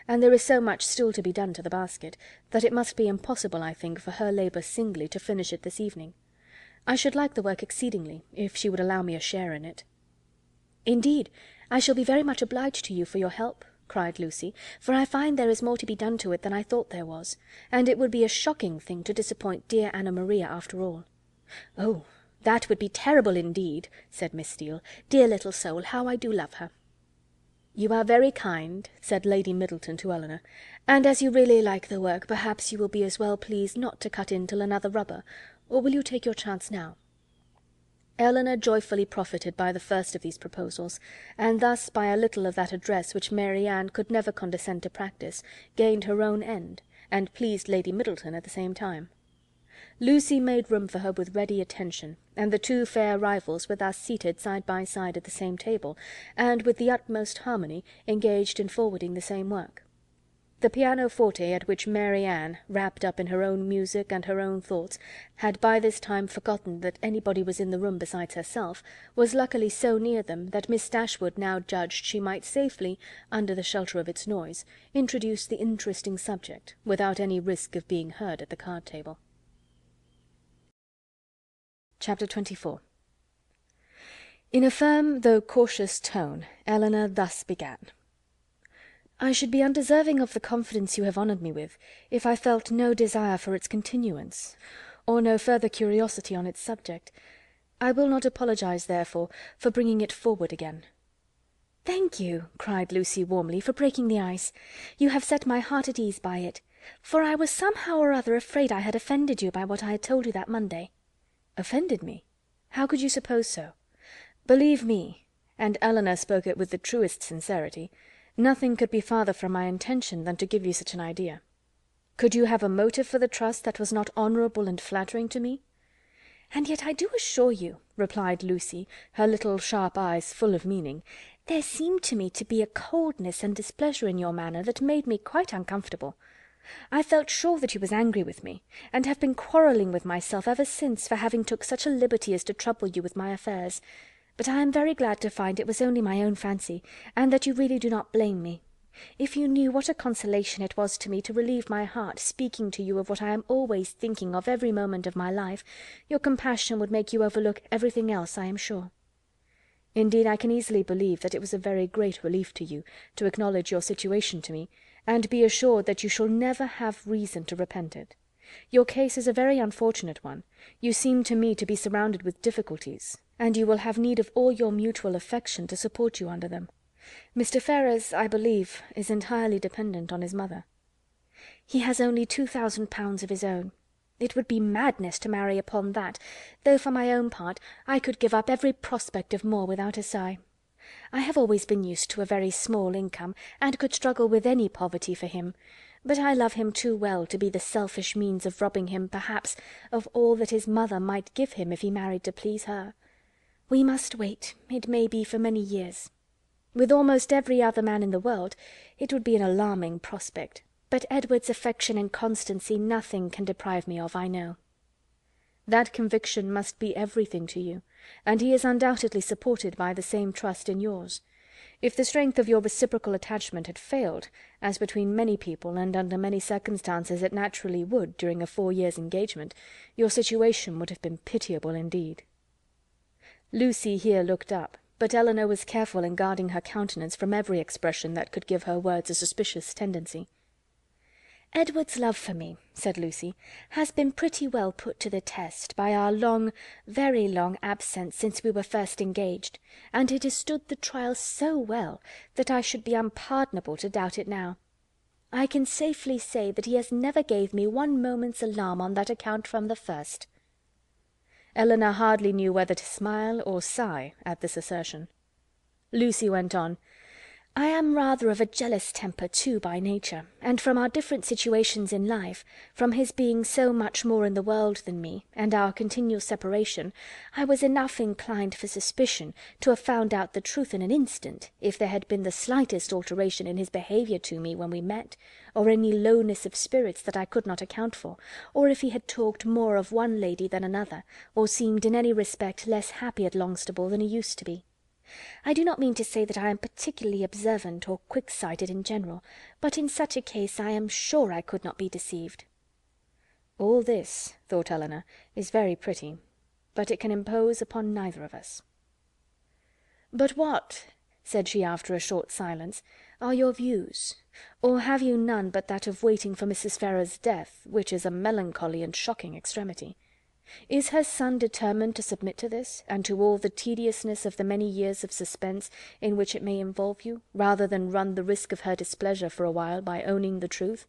and there is so much still to be done to the basket, that it must be impossible, I think, for her labour singly to finish it this evening. I should like the work exceedingly, if she would allow me a share in it." "Indeed, I shall be very much obliged to you for your help," cried Lucy, "for I find there is more to be done to it than I thought there was, and it would be a shocking thing to disappoint dear Anna Maria after all." "Oh, that would be terrible indeed," said Miss Steele. "Dear little soul, how I do love her." "You are very kind," said Lady Middleton to Elinor, "and as you really like the work, perhaps you will be as well pleased not to cut in till another rubber, or will you take your chance now?" Elinor joyfully profited by the first of these proposals, and thus by a little of that address which Mary Ann could never condescend to practice, gained her own end, and pleased Lady Middleton at the same time. Lucy made room for her with ready attention, and the two fair rivals were thus seated side by side at the same table, and with the utmost harmony engaged in forwarding the same work. The pianoforte, at which Mary Ann, wrapped up in her own music and her own thoughts, had by this time forgotten that anybody was in the room besides herself, was luckily so near them that Miss Dashwood now judged she might safely, under the shelter of its noise, introduce the interesting subject, without any risk of being heard at the card-table. Chapter 24. In a firm though cautious tone, Elinor thus began. "I should be undeserving of the confidence you have honoured me with, if I felt no desire for its continuance, or no further curiosity on its subject. I will not apologize, therefore, for bringing it forward again." "Thank you," cried Lucy warmly, "for breaking the ice. You have set my heart at ease by it, for I was somehow or other afraid I had offended you by what I had told you that Monday." "Offended me? How could you suppose so? Believe me," and Elinor spoke it with the truest sincerity, "nothing could be farther from my intention than to give you such an idea. Could you have a motive for the trust that was not honourable and flattering to me?" "And yet I do assure you," replied Lucy, her little sharp eyes full of meaning, "there seemed to me to be a coldness and displeasure in your manner that made me quite uncomfortable. I felt sure that you was angry with me, and have been quarrelling with myself ever since for having took such a liberty as to trouble you with my affairs. But I am very glad to find it was only my own fancy, and that you really do not blame me. If you knew what a consolation it was to me to relieve my heart speaking to you of what I am always thinking of every moment of my life, your compassion would make you overlook everything else, I am sure. Indeed, I can easily believe that it was a very great relief to you to acknowledge your situation to me, and be assured that you shall never have reason to repent it. Your case is a very unfortunate one. You seem to me to be surrounded with difficulties, and you will have need of all your mutual affection to support you under them. Mr. Ferrars, I believe, is entirely dependent on his mother." "He has only £2000 of his own. It would be madness to marry upon that, though for my own part I could give up every prospect of more without a sigh. I have always been used to a very small income, and could struggle with any poverty for him, but I love him too well to be the selfish means of robbing him, perhaps, of all that his mother might give him if he married to please her. We must wait, it may be for many years. With almost every other man in the world it would be an alarming prospect, but Edward's affection and constancy nothing can deprive me of, I know." "That conviction must be everything to you, and he is undoubtedly supported by the same trust in yours. If the strength of your reciprocal attachment had failed, as between many people and under many circumstances it naturally would during a 4 years' engagement, your situation would have been pitiable indeed." Lucy here looked up, but Elinor was careful in guarding her countenance from every expression that could give her words a suspicious tendency. "Edward's love for me," said Lucy, "has been pretty well put to the test by our long, very long absence since we were first engaged, and it has stood the trial so well that I should be unpardonable to doubt it now. I can safely say that he has never gave me one moment's alarm on that account from the first." Elinor hardly knew whether to smile or sigh at this assertion. Lucy went on. "I am rather of a jealous temper too by nature, and from our different situations in life, from his being so much more in the world than me, and our continual separation, I was enough inclined for suspicion to have found out the truth in an instant, if there had been the slightest alteration in his behaviour to me when we met, or any lowness of spirits that I could not account for, or if he had talked more of one lady than another, or seemed in any respect less happy at Longstaple than he used to be. I do not mean to say that I am particularly observant or quick-sighted in general, but in such a case I am sure I could not be deceived." "All this," thought Elinor, "is very pretty, but it can impose upon neither of us." "But what," said she after a short silence, are your views? Or have you none but that of waiting for Mrs. Ferrars's death, which is a melancholy and shocking extremity? Is her son determined to submit to this, and to all the tediousness of the many years of suspense in which it may involve you, rather than run the risk of her displeasure for a while by owning the truth?"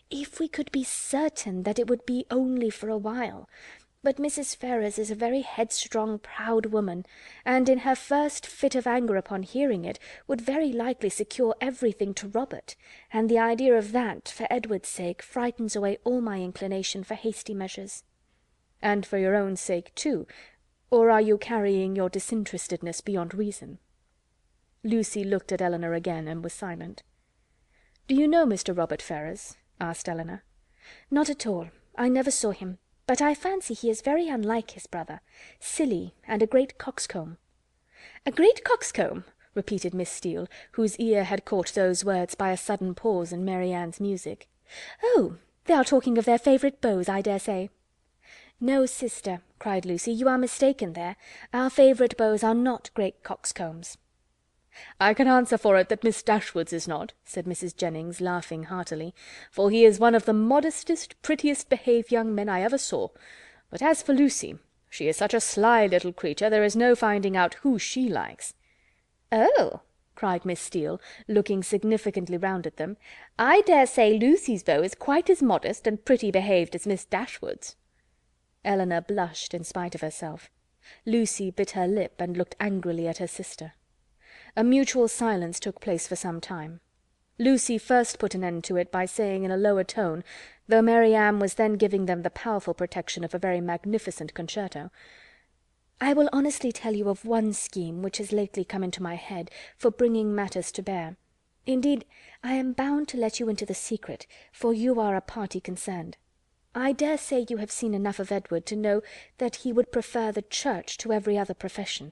"If we could be certain that it would be only for a while. But Mrs. Ferrars is a very headstrong, proud woman, and in her first fit of anger upon hearing it, would very likely secure everything to Robert, and the idea of that, for Edward's sake, frightens away all my inclination for hasty measures." "And for your own sake too, or are you carrying your disinterestedness beyond reason?" Lucy looked at Elinor again, and was silent. "Do you know Mr. Robert Ferrars?" asked Elinor. "Not at all. I never saw him. But I fancy he is very unlike his brother. Silly, and a great coxcomb." "A great coxcomb!" repeated Miss Steele, whose ear had caught those words by a sudden pause in Mary Ann's music. "Oh! They are talking of their favourite beaux, I dare say." "No, sister," cried Lucy, "you are mistaken there. Our favourite beaux are not great coxcombs." "I can answer for it that Miss Dashwood's is not," said Mrs. Jennings, laughing heartily, "for he is one of the modestest, prettiest behaved young men I ever saw. But as for Lucy, she is such a sly little creature, there is no finding out who she likes." "Oh!" cried Miss Steele, looking significantly round at them, "I dare say Lucy's beau is quite as modest and pretty behaved as Miss Dashwood's." Elinor blushed in spite of herself. Lucy bit her lip and looked angrily at her sister. A mutual silence took place for some time. Lucy first put an end to it by saying in a lower tone, though Mary Ann was then giving them the powerful protection of a very magnificent concerto, "I will honestly tell you of one scheme which has lately come into my head for bringing matters to bear. Indeed, I am bound to let you into the secret, for you are a party concerned. I dare say you have seen enough of Edward to know that he would prefer the church to every other profession.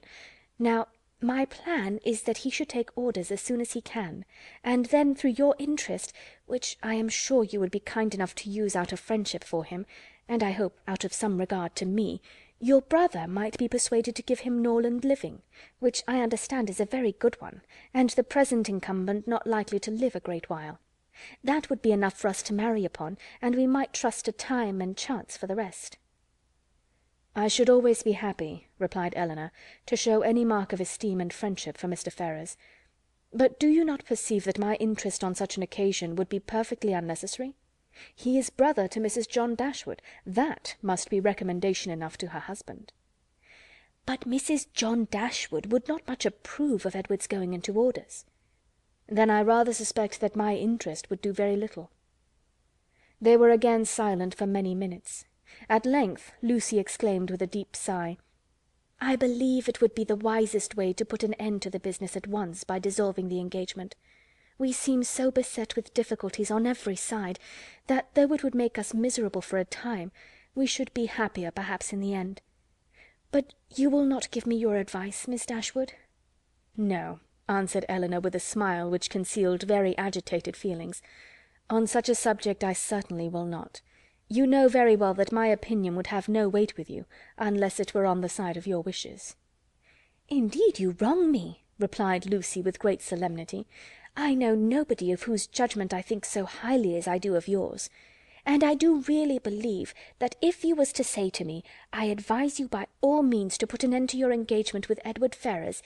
Now, my plan is that he should take orders as soon as he can, and then through your interest, which I am sure you would be kind enough to use out of friendship for him, and I hope out of some regard to me, your brother might be persuaded to give him Norland living, which I understand is a very good one, and the present incumbent not likely to live a great while. That would be enough for us to marry upon, and we might trust to time and chance for the rest." "I should always be happy," replied Elinor, "to show any mark of esteem and friendship for Mr. Ferrars. But do you not perceive that my interest on such an occasion would be perfectly unnecessary? He is brother to Mrs. John Dashwood. That must be recommendation enough to her husband." "But Mrs. John Dashwood would not much approve of Edward's going into orders." "Then I rather suspect that my interest would do very little." They were again silent for many minutes. At length Lucy exclaimed with a deep sigh, "I believe it would be the wisest way to put an end to the business at once by dissolving the engagement. We seem so beset with difficulties on every side, that though it would make us miserable for a time, we should be happier perhaps in the end. But you will not give me your advice, Miss Dashwood?" "No," answered Elinor with a smile which concealed very agitated feelings. "On such a subject I certainly will not. You know very well that my opinion would have no weight with you, unless it were on the side of your wishes." "Indeed you wrong me," replied Lucy with great solemnity. "I know nobody of whose judgment I think so highly as I do of yours. And I do really believe that if you was to say to me, 'I advise you by all means to put an end to your engagement with Edward Ferrars,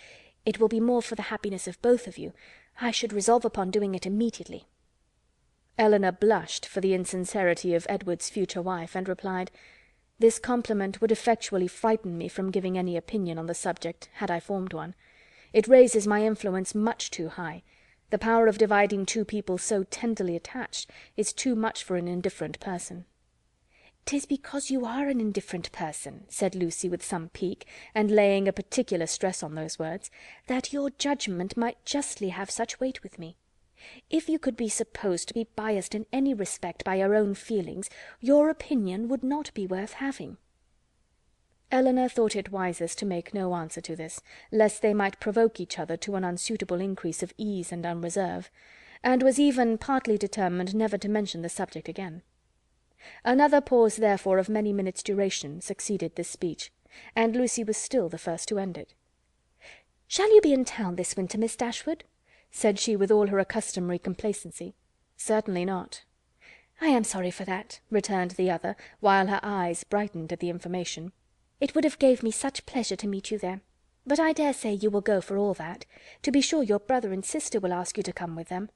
it will be more for the happiness of both of you,' I should resolve upon doing it immediately." Elinor blushed for the insincerity of Edward's future wife, and replied, "This compliment would effectually frighten me from giving any opinion on the subject, had I formed one. It raises my influence much too high. The power of dividing two people so tenderly attached is too much for an indifferent person." "'Tis because you are an indifferent person," said Lucy with some pique, and laying a particular stress on those words, "that your judgment might justly have such weight with me. If you could be supposed to be biassed in any respect by your own feelings, your opinion would not be worth having." Elinor thought it wisest to make no answer to this, lest they might provoke each other to an unsuitable increase of ease and unreserve, and was even partly determined never to mention the subject again. Another pause therefore of many minutes' duration succeeded this speech, and Lucy was still the first to end it. "Shall you be in town this winter, Miss Dashwood?" said she with all her customary complacency. "Certainly not." "I am sorry for that," returned the other, while her eyes brightened at the information. "It would have gave me such pleasure to meet you there. But I dare say you will go for all that. To be sure, your brother and sister will ask you to come with them."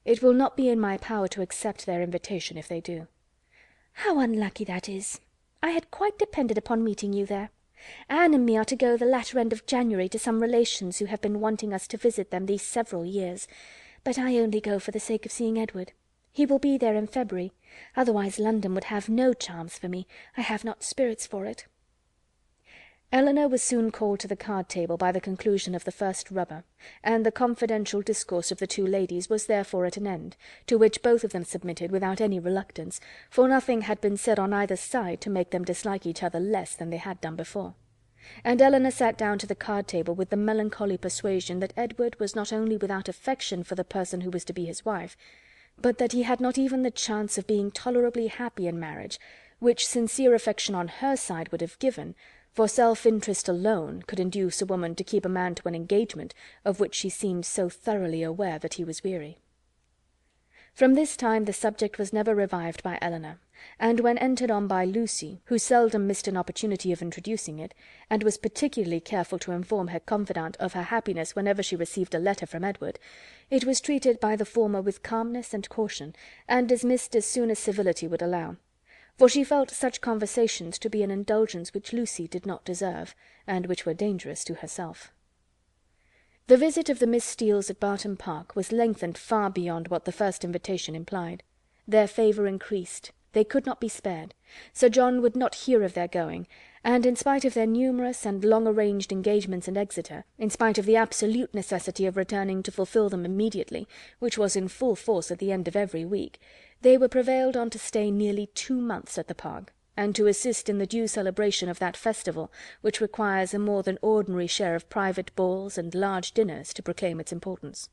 "It will not be in my power to accept their invitation if they do." "How unlucky that is! I had quite depended upon meeting you there. Anne and me are to go the latter end of January to some relations who have been wanting us to visit them these several years, but I only go for the sake of seeing Edward. He will be there in February, otherwise London would have no charms for me. I have not spirits for it." Elinor was soon called to the card table by the conclusion of the first rubber, and the confidential discourse of the two ladies was therefore at an end, to which both of them submitted without any reluctance, for nothing had been said on either side to make them dislike each other less than they had done before. And Elinor sat down to the card table with the melancholy persuasion that Edward was not only without affection for the person who was to be his wife, but that he had not even the chance of being tolerably happy in marriage, which sincere affection on her side would have given, for self-interest alone could induce a woman to keep a man to an engagement of which she seemed so thoroughly aware that he was weary. From this time the subject was never revived by Elinor, and when entered on by Lucy, who seldom missed an opportunity of introducing it, and was particularly careful to inform her confidante of her happiness whenever she received a letter from Edward, it was treated by the former with calmness and caution, and dismissed as soon as civility would allow; for she felt such conversations to be an indulgence which Lucy did not deserve, and which were dangerous to herself. The visit of the Miss Steeles at Barton Park was lengthened far beyond what the first invitation implied. Their favour increased. They could not be spared. Sir John would not hear of their going, and in spite of their numerous and long-arranged engagements in Exeter, in spite of the absolute necessity of returning to fulfil them immediately, which was in full force at the end of every week, they were prevailed on to stay nearly 2 months at the Park, and to assist in the due celebration of that festival which requires a more than ordinary share of private balls and large dinners to proclaim its importance.